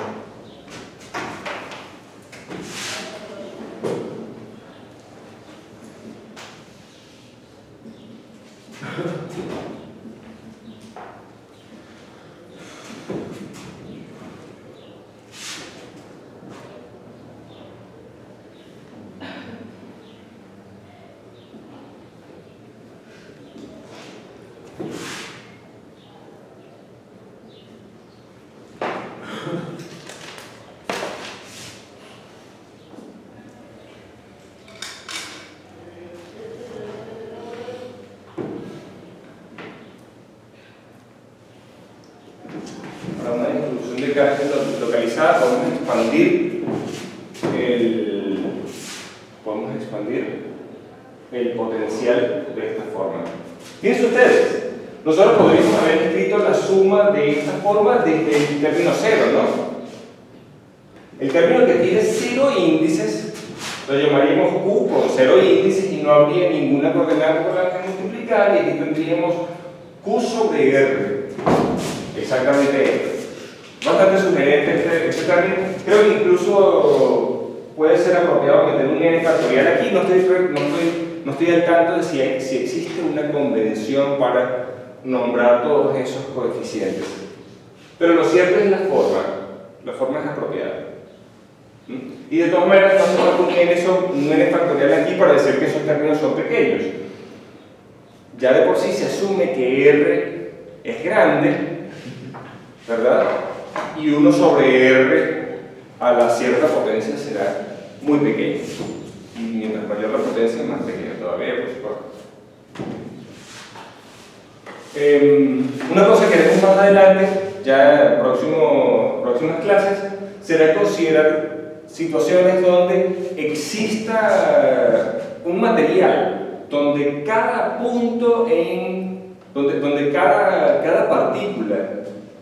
Para una distribución de cargas localizada podemos expandir el potencial de esta forma. Fíjense ustedes, nosotros podríamos haber escrito la suma de esta forma desde el término cero, ¿no? El término que tiene 0 índices lo llamaríamos Q con 0 índices y no habría ninguna coordenada por la que multiplicar, y aquí tendríamos Q sobre R. Exactamente esto. Bastante sugerente este término. Creo que incluso puede ser apropiado meter un n factorial aquí. No estoy al tanto de si existe una convención para nombrar todos esos coeficientes. Pero lo cierto es la forma es apropiada. Y de todas maneras no se falta un n factorial aquí para decir que esos términos son pequeños. Ya de por sí se asume que R es grande, ¿verdad? Y 1 sobre R a la cierta potencia será muy pequeño. Y mientras mayor la potencia, más pequeño todavía, por supuesto. Una cosa que haremos más adelante, ya en próximas clases, será considerar situaciones donde exista un material, donde cada punto donde cada partícula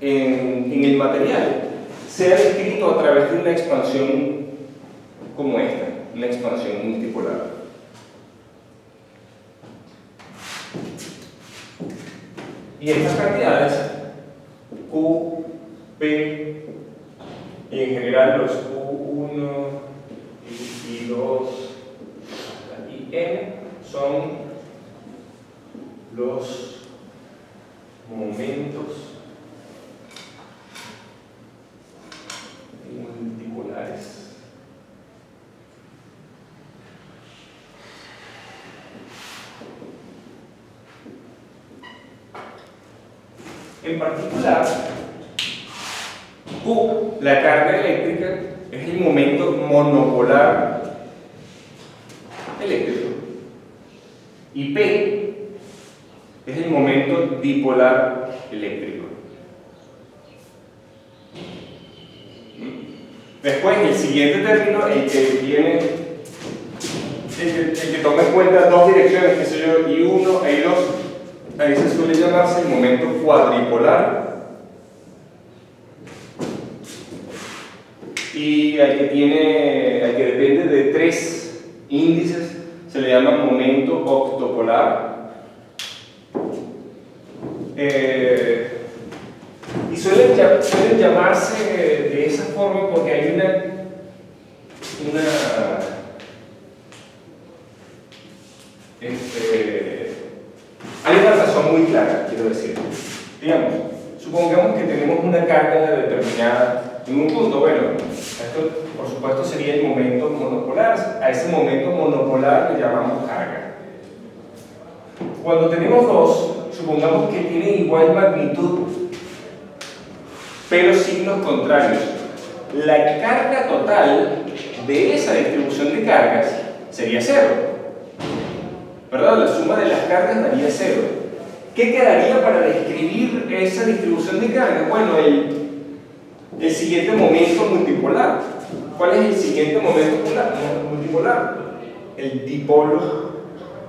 en el material sea descrito a través de una expansión como esta, una expansión multipolar. Y estas cantidades, Q, P, y en general los Q1 y 2 y N son los momentos multipolares. En particular, Q, la carga eléctrica, es el momento monopolar eléctrico. Y P es el momento dipolar eléctrico. Después, el siguiente término, el que toma en cuenta dos direcciones, qué sé yo, I1 e I2, ahí se suele llamarse el momento cuadripolar. Y al que depende de 3 índices se le llama momento octopolar. Y suelen llamarse de esa forma porque hay hay una razón muy clara, quiero decir. Digamos, supongamos que tenemos una carga determinada en un punto. Bueno, esto por supuesto sería el momento monopolar. A ese momento monopolar le llamamos carga. Cuando tenemos dos, supongamos que tienen igual magnitud pero signos contrarios. La carga total de esa distribución de cargas sería 0, ¿verdad? La suma de las cargas daría 0. ¿Qué quedaría para describir esa distribución de cargas? Bueno, el siguiente momento multipolar. ¿Cuál es el siguiente momento multipolar? El dipolo,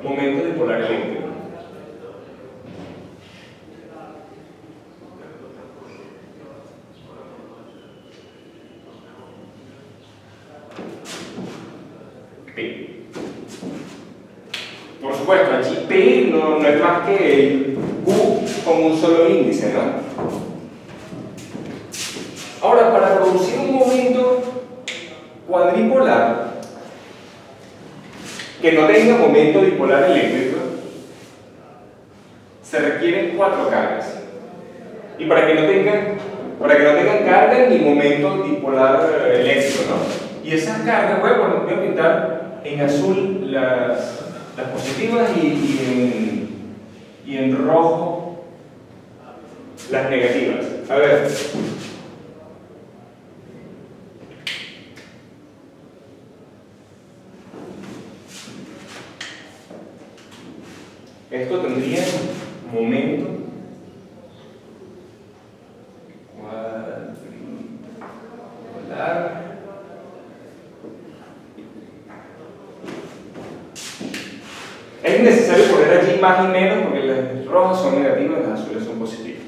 momento dipolar eléctrico. P. Por supuesto, aquí P no es más que el Q con un solo índice, ¿no? Ahora, para producir un momento cuadripolar que no tenga momento dipolar eléctrico, se requieren 4 cargas. Y para que no tengan carga ni momento dipolar eléctrico, ¿no? Y esas cargas, voy a pintar en azul las positivas y en rojo las negativas. A ver. Esto tendría momento cuadripolar. Es necesario poner allí más y menos porque rojas son negativas, las azules son positivas.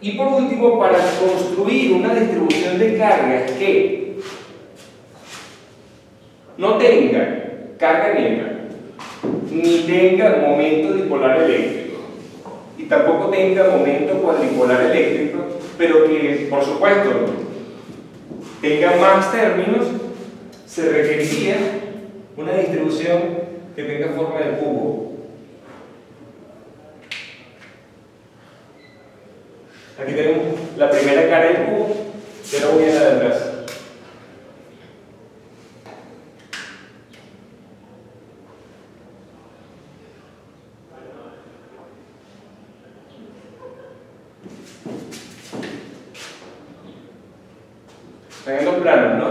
Y por último, para construir una distribución de cargas que no tenga carga neta, ni tenga momento dipolar eléctrico, y tampoco tenga momento cuadripolar eléctrico, pero que, por supuesto, tenga más términos, se requeriría una distribución que tenga forma de cubo. Aquí tenemos la primera cara del cubo, y ahora voy a la de atrás. Están en dos planos, ¿no?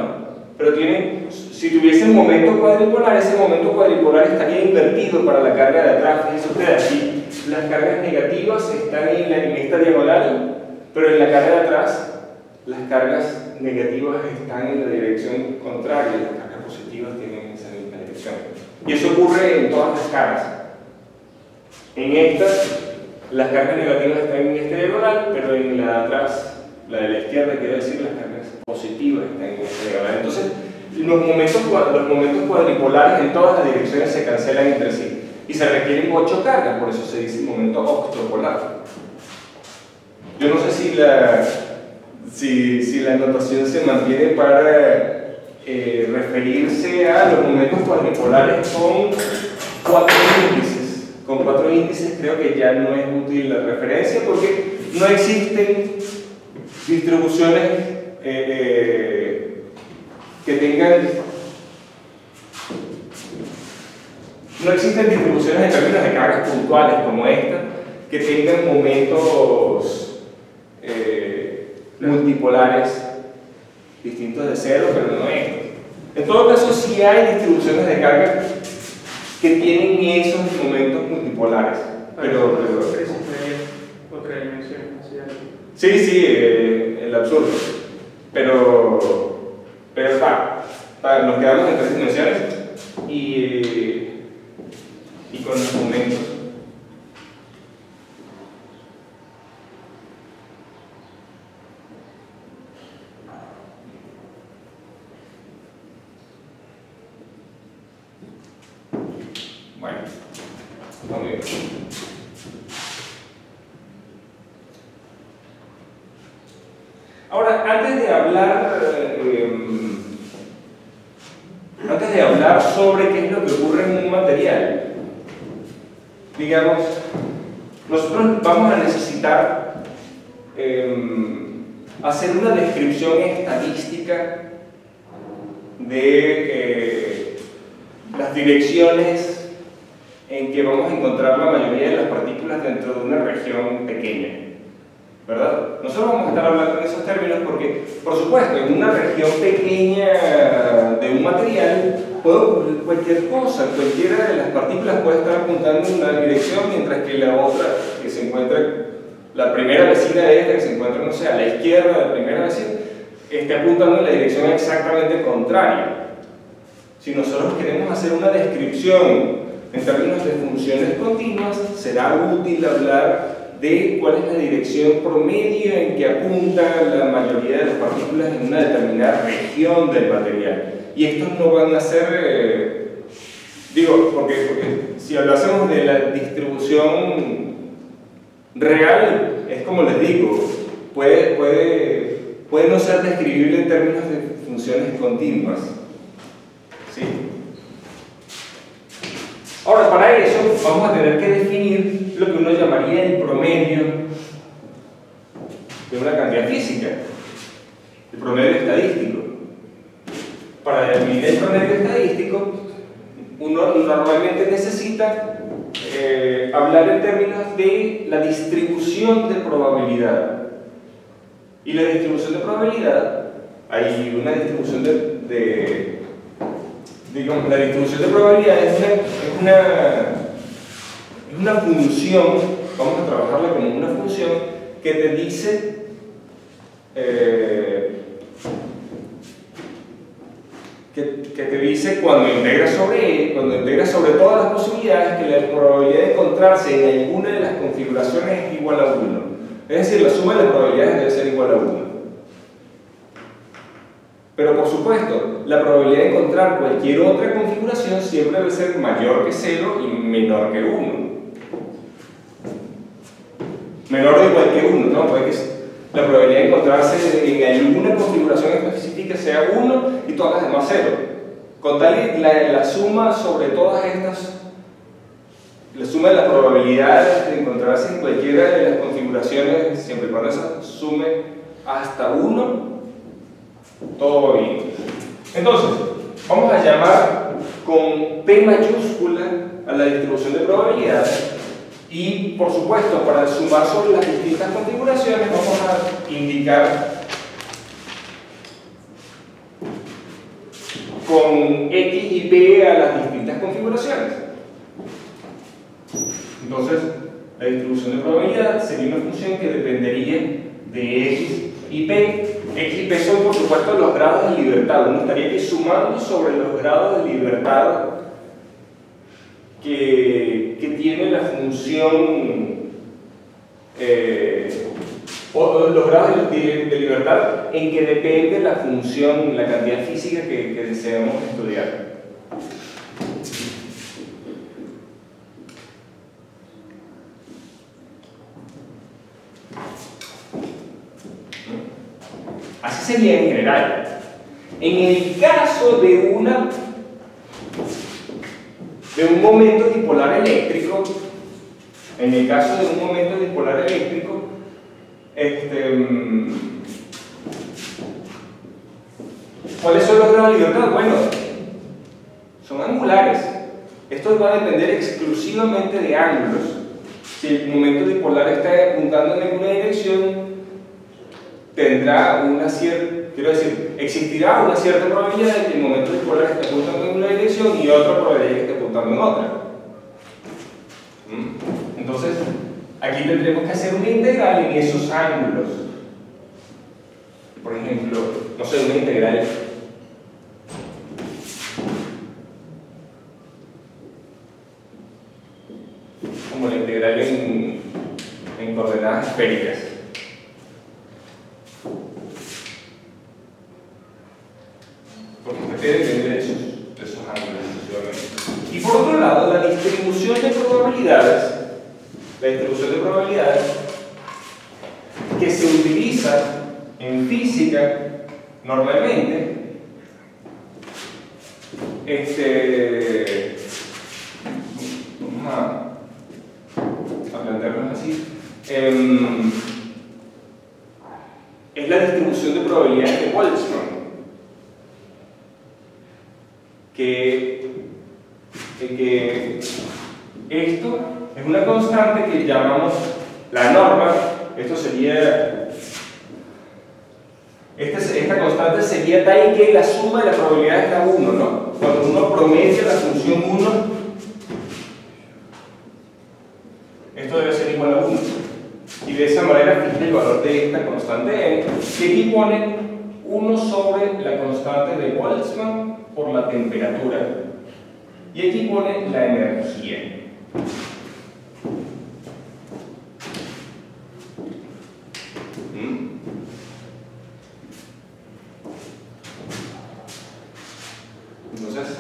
Pero tienen, si tuviesen momento cuadripolar, ese momento cuadripolar estaría invertido para la carga de atrás. Fíjense ustedes, aquí las cargas negativas están en esta diagonal, pero en la carga de atrás las cargas negativas están en la dirección contraria, las cargas positivas tienen esa misma dirección. Y eso ocurre en todas las caras. En estas, las cargas negativas están en esta diagonal, pero en la de atrás, la de la izquierda, quiero decir, las cargas positivas están en esta diagonal. Entonces, los momentos cuadripolares en todas las direcciones se cancelan entre sí. Y se requieren 8 cargas, por eso se dice momento octopolar. Yo no sé si la notación se mantiene para referirse a los momentos cuadripolares con 4 índices. Con 4 índices creo que ya no es útil la referencia porque no existen distribuciones que tengan... No existen distribuciones en términos de cargas puntuales como esta que tengan momentos multipolares distintos de cero, pero no estos. En todo caso, sí hay distribuciones de carga que tienen esos momentos multipolares, pero otra dimensión hacia algo. sí, el absurdo, pero nos quedamos en 3 dimensiones y con los momentos. Bueno, muy bien. Ahora, antes de hablar sobre qué es lo que ocurre en un material, digamos, nosotros vamos a necesitar hacer una descripción estadística de las direcciones en que vamos a encontrar la mayoría de las partículas dentro de una región pequeña, ¿verdad? Nosotros vamos a estar hablando en esos términos porque, por supuesto, en una región pequeña de un material puede ocurrir cualquier cosa, cualquiera de las partículas puede estar apuntando en una dirección, mientras que la otra, que se encuentra, la primera vecina de esta, que se encuentra, no sé, a la izquierda de la primera vecina, esté apuntando en la dirección exactamente contraria. Si nosotros queremos hacer una descripción en términos de funciones continuas, será útil hablar de cuál es la dirección promedio en que apunta la mayoría de las partículas en una determinada región del material. Y estos no van a ser, porque si hablásemos de la distribución real, es como les digo, puede no ser describible en términos de funciones continuas. ¿Sí? Ahora, para eso vamos a tener que definir lo que uno llamaría el promedio de una cantidad física, el promedio estadístico. Para definir el promedio estadístico, uno normalmente necesita hablar en términos de la distribución de probabilidad. Y la distribución de probabilidad, hay una distribución digamos, la distribución de probabilidad es una función, vamos a trabajarla como una función que te dice que te dice cuando integras sobre todas las posibilidades que la probabilidad de encontrarse en alguna de las configuraciones es igual a 1. Es decir, la suma de las probabilidades debe ser igual a 1. Pero por supuesto, la probabilidad de encontrar cualquier otra configuración siempre debe ser mayor que 0 y menor que 1. Menor o igual que 1, ¿no? Puede que la probabilidad de encontrarse en alguna configuración específica sea 1 y todas las demás 0. Con tal la suma sobre todas estas, la suma de las probabilidades de encontrarse en cualquiera de las configuraciones, siempre y cuando esa sume hasta 1, todo va bien. Entonces, vamos a llamar con P mayúscula a la distribución de probabilidades. Y, por supuesto, para sumar sobre las distintas configuraciones vamos a indicar con X y P a las distintas configuraciones. Entonces, la distribución de probabilidad sería una función que dependería de X y P. X y P son, por supuesto, los grados de libertad. Uno estaría aquí sumando sobre los grados de libertad que tiene la función, o los grados de libertad en que depende la función, la cantidad física que deseamos estudiar. Así sería en general. En el caso de un momento dipolar eléctrico, ¿cuáles son los grados de libertad? Bueno, son angulares. Esto va a depender exclusivamente de ángulos. Si el momento dipolar está apuntando en alguna dirección, tendrá existirá una cierta probabilidad de que el momento dipolar esté apuntando en una dirección y otra probabilidad de que esté apuntando en otra. Entonces, aquí tendremos que hacer una integral en esos ángulos. Por ejemplo, no sé, una integral como la integral en coordenadas esféricas. Porque depende de esos ángulos exclusivamente. Y por otro lado, la distribución de probabilidades que se utiliza en física normalmente, vamos a plantearnos así, es la distribución de probabilidades de Boltzmann, que esto es una constante que llamamos la norma. Esto sería, esta constante sería tal que la suma de la probabilidad está 1, ¿no? Cuando uno promedia la función 1, esto debe ser igual a 1. Y de esa manera fija el valor de esta constante n, que aquí pone 1 sobre la constante de Boltzmann por la temperatura. Y aquí pone la energía. Entonces,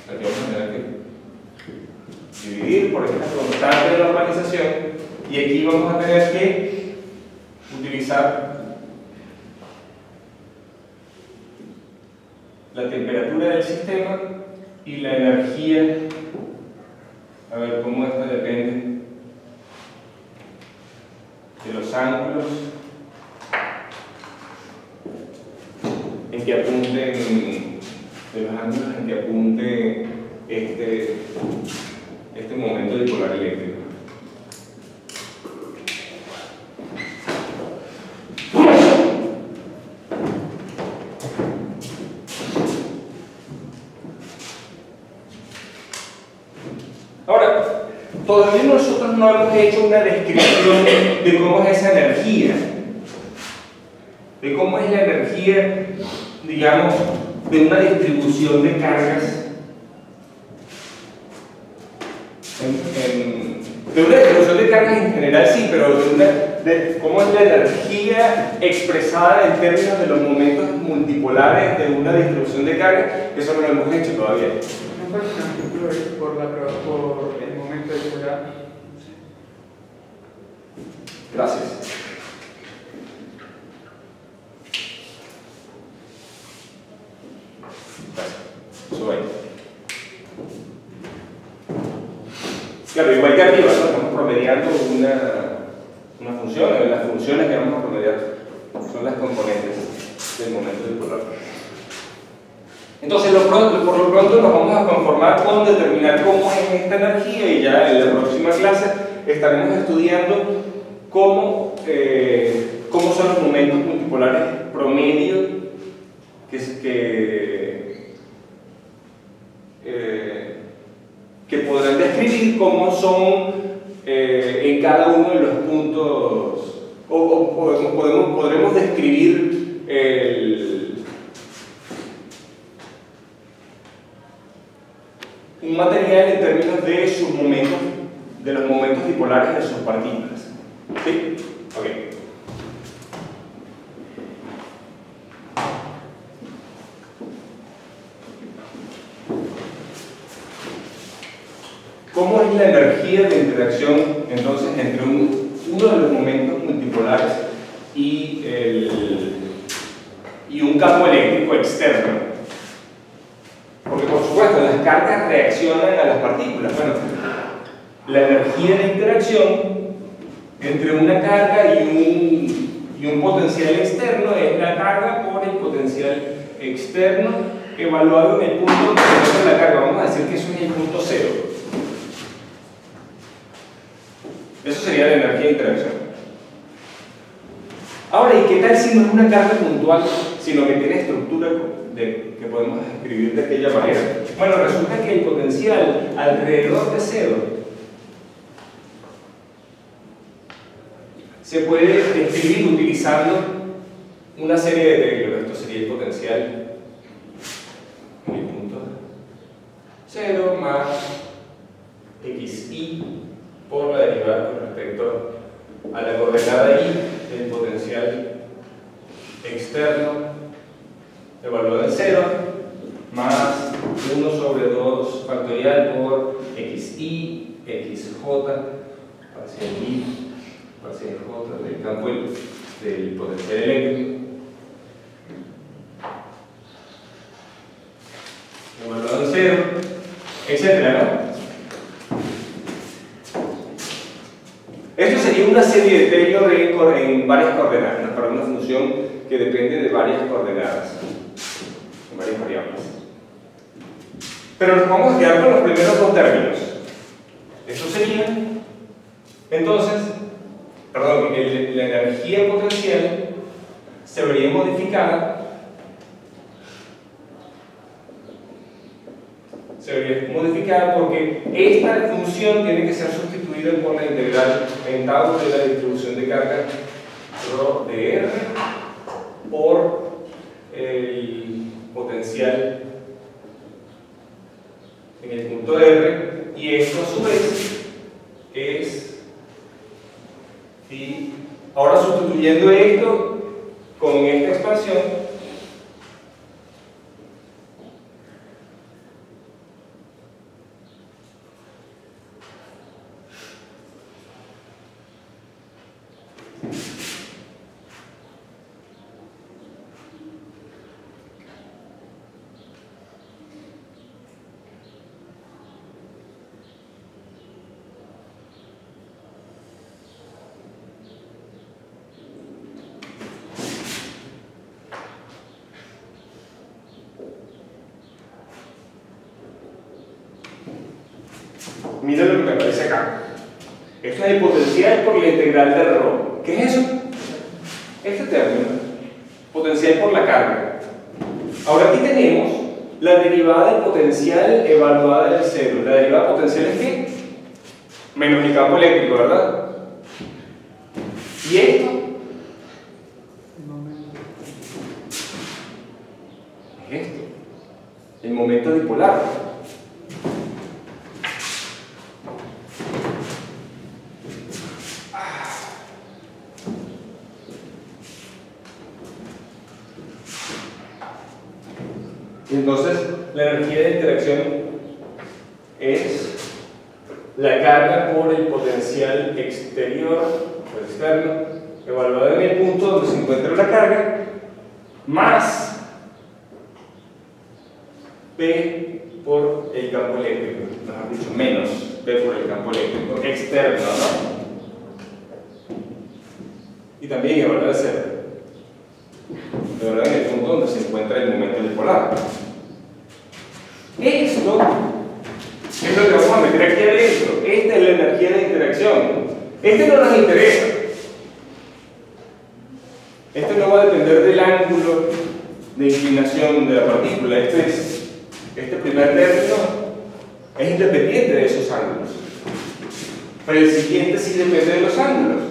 aquí vamos a tener que dividir por esta constante de normalización y aquí vamos a tener que utilizar la temperatura del sistema y la energía, a ver cómo esta depende de los ángulos en que apunten, este momento dipolar eléctrico. Ahora, todavía nosotros no hemos hecho una descripción de cómo es esa energía, de cómo es la energía, digamos, de una distribución de cargas, de una distribución de cargas en general sí, pero de cómo es la energía expresada en términos de los momentos multipolares de una distribución de cargas, eso no lo hemos hecho todavía. ¿No falta un ejemplo por el momento dipolar? Gracias. Eso ahí. Claro, igual que arriba, ¿no? Estamos promediando una función, las funciones que vamos a promediar son las componentes del momento dipolar. Entonces, por lo pronto nos vamos a conformar con determinar cómo es esta energía y ya en la próxima clase estaremos estudiando cómo son los momentos multipolares promedio que podrán describir cómo son en cada uno de los puntos, o podremos describir un material en términos de sus momentos, de los momentos dipolares de sus partículas. ¿Sí? Ok. ¿Cómo es la energía de interacción entonces entre uno de los momentos multipolares y un campo eléctrico externo? Porque por supuesto las cargas reaccionan a las partículas. Bueno, la energía de interacción entre una carga y un potencial externo es la carga por el potencial externo evaluado en el punto de la carga. Vamos a decir que eso es el punto cero. Eso sería la energía de interacción. Ahora, ¿y qué tal si no es una carga puntual, sino que tiene estructura que podemos escribir de aquella manera? Bueno, resulta que el potencial alrededor de cero se puede describir utilizando una serie de Taylor. Esto sería el potencial en el punto 0 más xi por la derivada con respecto a la coordenada y del potencial externo evaluado en 0 más 1 sobre 2 factorial por xi, xj, parcial i, parcial j del campo del potencial eléctrico evaluado en 0, etcétera, ¿no? Esto sería una serie de Taylor en varias coordenadas, ¿no? Para una función que depende de varias coordenadas, en varias variables. Pero nos vamos a quedar con los primeros dos términos. Esto sería, entonces, perdón, la energía potencial se vería modificada. Porque esta función tiene que ser sustituida por la integral en tau de la distribución de carga ρ de R por el potencial en el punto R, y esto a su vez es, y ahora sustituyendo esto con esta expansión, miren lo que me aparece acá. Esto es el potencial por la integral de ρ. ¿Qué es eso? Este término, potencial por la carga. Ahora aquí tenemos la derivada del potencial evaluada del cero. La derivada potencial es ¿qué? Menos el campo eléctrico, ¿verdad? ¿Y esto? Es esto. momento dipolar. Entonces, la energía de interacción es la carga por el potencial exterior o externo, evaluado en el punto donde se encuentra la carga, más P por el campo eléctrico, mejor dicho, menos P por el campo eléctrico externo, ¿no? Y también evaluado el cero, evaluado en el punto donde se encuentra el momento dipolar. Esto es lo que vamos a meter aquí adentro. Esta es la energía de interacción. Este no nos interesa. Esto no va a depender del ángulo de inclinación de la partícula. Este primer término es independiente de esos ángulos. Pero el siguiente sí depende de los ángulos.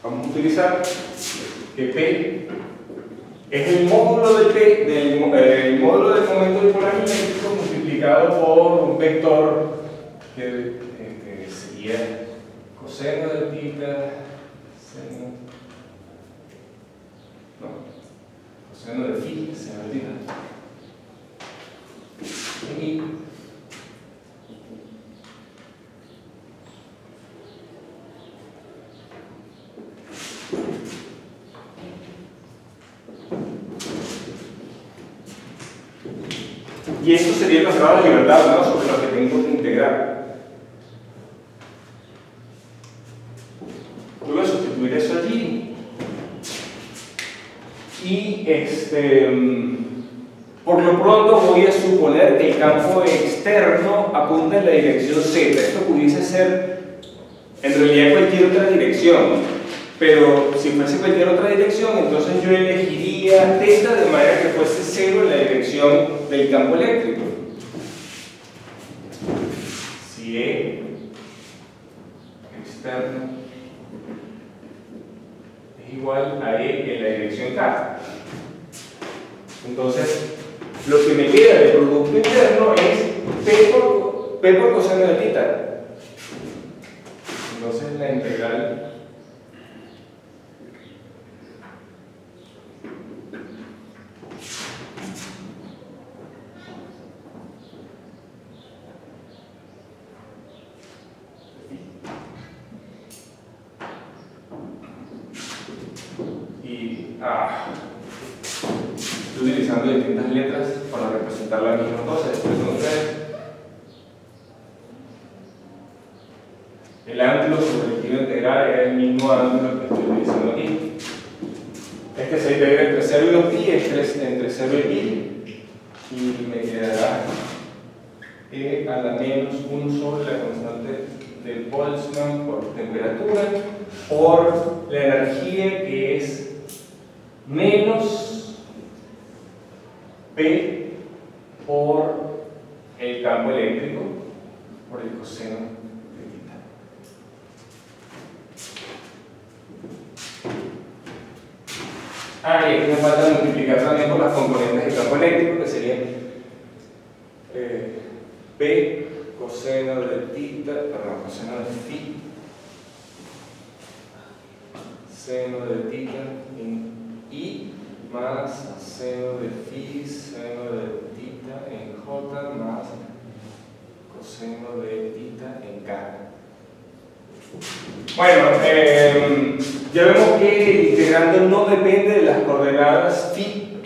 Vamos a utilizar que P es el módulo de P, el módulo del momento dipolar eléctrico multiplicado por un vector que sería coseno de θ, coseno de phi, seno de θ. Y esto sería los grados de libertad, ¿no?, sobre los que tengo que integrar. Voy a sustituir eso allí. Y por lo pronto voy a suponer que el campo externo apunta en la dirección Z. Esto pudiese ser en realidad cualquier otra dirección. Pero si fuese cualquier otra dirección, entonces yo elegiría θ de manera que fuese 0 en la dirección del campo eléctrico. Si E externo es igual a E en la dirección K, entonces lo que me queda de producto interno es P por coseno de θ. Entonces la integral estoy utilizando distintas letras para representar la misma cosa. Después con ustedes, el ángulo sobre el que iba a integrar era el mismo ángulo que estoy utilizando aquí. Este se integra entre 0 y 2pi, entre 0 y pi, y me quedará E a la menos 1 sobre la constante de Boltzmann por temperatura por la energía que es menos P por el campo eléctrico por el coseno de θ. Y aquí me falta multiplicar también por las componentes del campo eléctrico, que serían P coseno de coseno de phi seno de θ en I más seno de phi seno de θ en J más coseno de θ en K. Bueno, ya vemos que el integrando no depende de las coordenadas phi.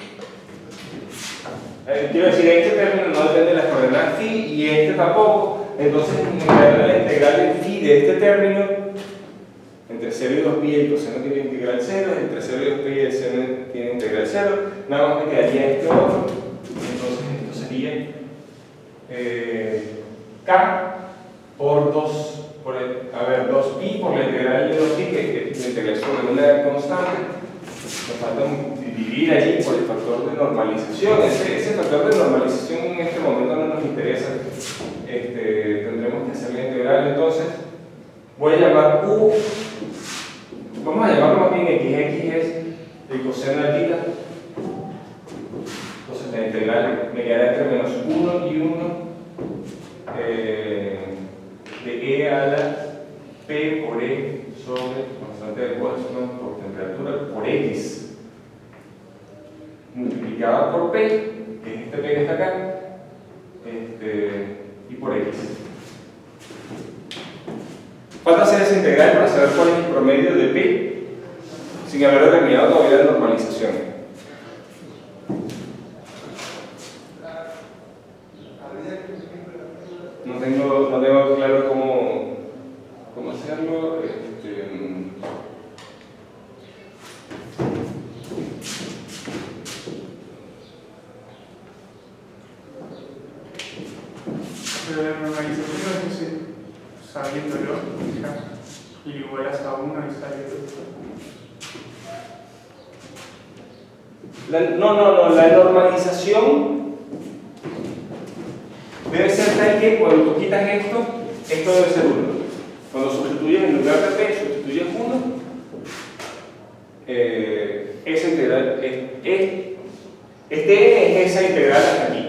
Quiero decir, este término no depende de las coordenadas phi y este tampoco. Entonces, la integral del phi de este término entre 0 y 2pi el coseno tiene integral 0, entre 0 y 2pi el seno tiene integral 0, nada más me quedaría este otro. Entonces esto sería K por 2pi por la integral de 2pi, que es la integral sobre una constante. Nos falta dividir allí por el factor de normalización. Ese factor de normalización en este momento no nos interesa. Tendremos que hacer la integral entonces voy a llamar U, vamos a llamarlo más bien X. X es el coseno de θ. Entonces la integral me quedará entre menos 1 y 1 de E a la P por E sobre constante de Boltzmann por temperatura por X multiplicada por P, que es este P que está acá, y por X. Falta hacer esa integral para saber cuál es el promedio de P sin haber determinado todavía la normalización. No tengo claro cómo hacerlo. Pero la normalización es ese, sabiéndolo, y igualas a 1 y saliendo. No, la normalización debe ser tal que cuando tú quitas esto debe ser 1. Cuando sustituyes en lugar de P, sustituyes 1, esa integral es esa integral hasta aquí.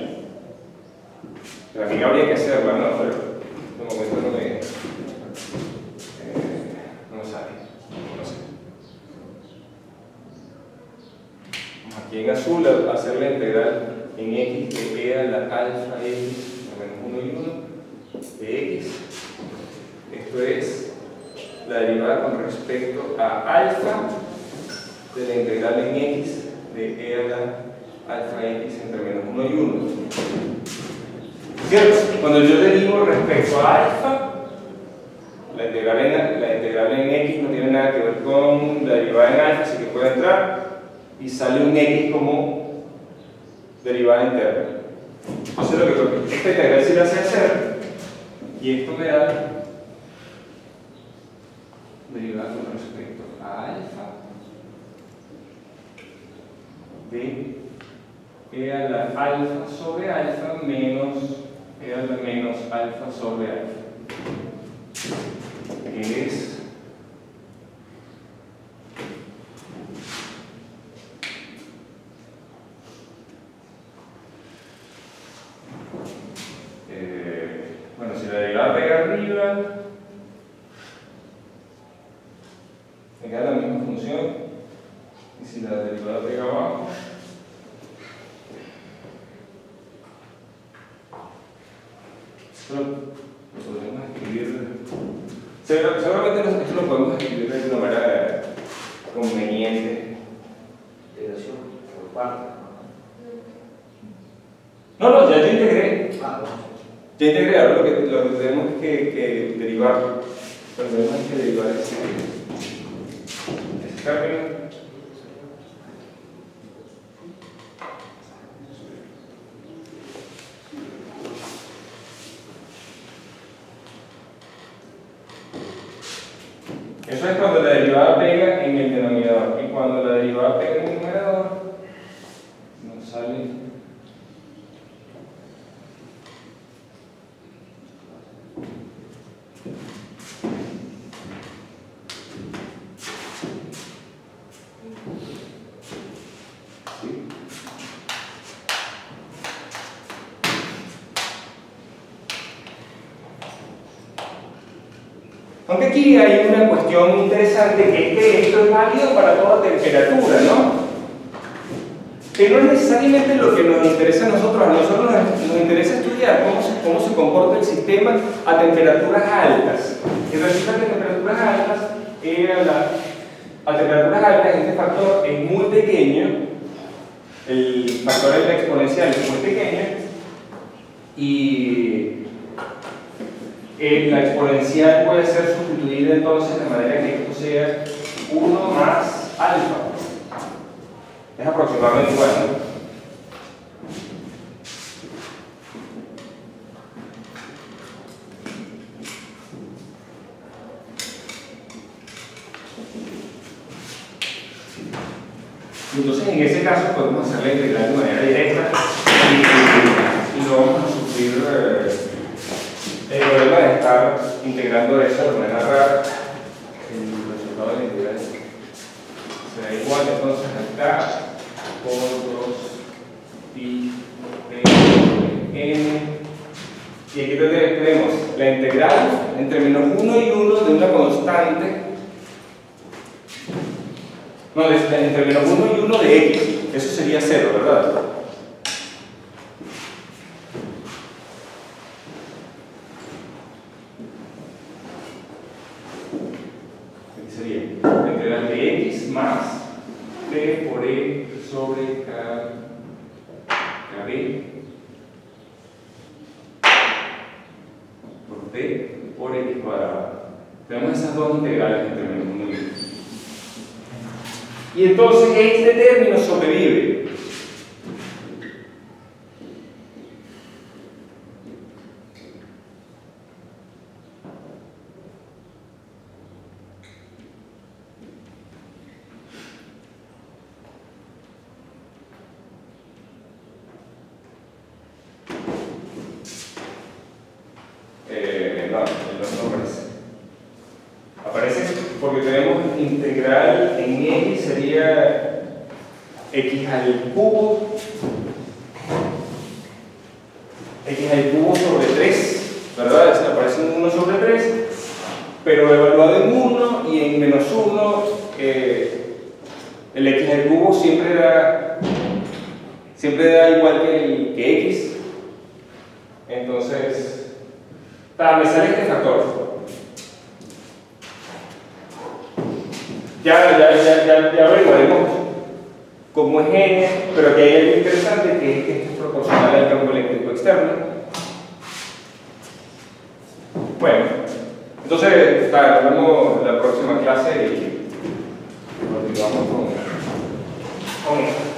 Aquí habría que hacerla, ¿no? Pero de momento no me sale. No sé. Aquí en azul, hacer la integral en X de E a la alfa X menos 1 y 1 de X. Esto es la derivada con respecto a alfa de la integral en X de E a la alfa X entre menos 1 y 1. ¿Cierto? Cuando yo derivo respecto a alfa, la integral en X no tiene nada que ver con la derivada en alfa, así que puede entrar y sale un X como derivada interna. Entonces lo que esta integral sí la sé hacer, y esto me da derivada con respecto a alfa de E a la alfa sobre alfa menos E a la menos alfa sobre alfa, que es bueno, si la derivada pega arriba me queda la misma función, y si la derivada pega abajo lo podemos escribir. Seguramente esto lo podemos escribir de una manera conveniente. Integración por parte. No, ya yo integré. No. Ya integré, ahora lo que tenemos que derivar. Lo que tenemos que derivar ese término. Eso es cuando la derivada pega en el denominador, y cuando la derivada pega en el numerador nos sale Aunque aquí hay una cuestión interesante, que es que esto es válido para toda temperatura, ¿no? Que no es necesariamente lo que nos interesa a nosotros nos interesa estudiar cómo se comporta el sistema a temperaturas altas. Y resulta que a temperaturas altas, a temperaturas altas este factor es muy pequeño, el factor de la exponencial es muy pequeño, y la exponencial puede ser sustituida entonces de manera que esto sea 1 más alfa. Es aproximadamente igual, ¿no? Entonces en ese caso podemos hacer la integral de manera directa y no vamos a sufrir el problema de estar integrando eso de manera rara Y aquí tenemos la integral entre menos 1 y 1 de una constante. No, entre menos 1 y 1 de x. Eso sería 0, ¿verdad? Aquí sería la integral de x más d por e sobre kb por d por x cuadrado. Tenemos esas dos integrales entre menos 1 y 1. Y entonces este término sobrevive. No aparece. Aparece porque tenemos integral en x sería x al cubo sobre 3, ¿verdad? Aparece un 1 sobre 3, pero evaluado en 1 y en menos 1, el x al cubo siempre da igual que x. Entonces, me sale este factor. Ya averiguaremos cómo es n, pero aquí hay algo interesante que es que esto es proporcional al campo eléctrico externo. Bueno, entonces nos vemos en la próxima clase y continuamos con esto.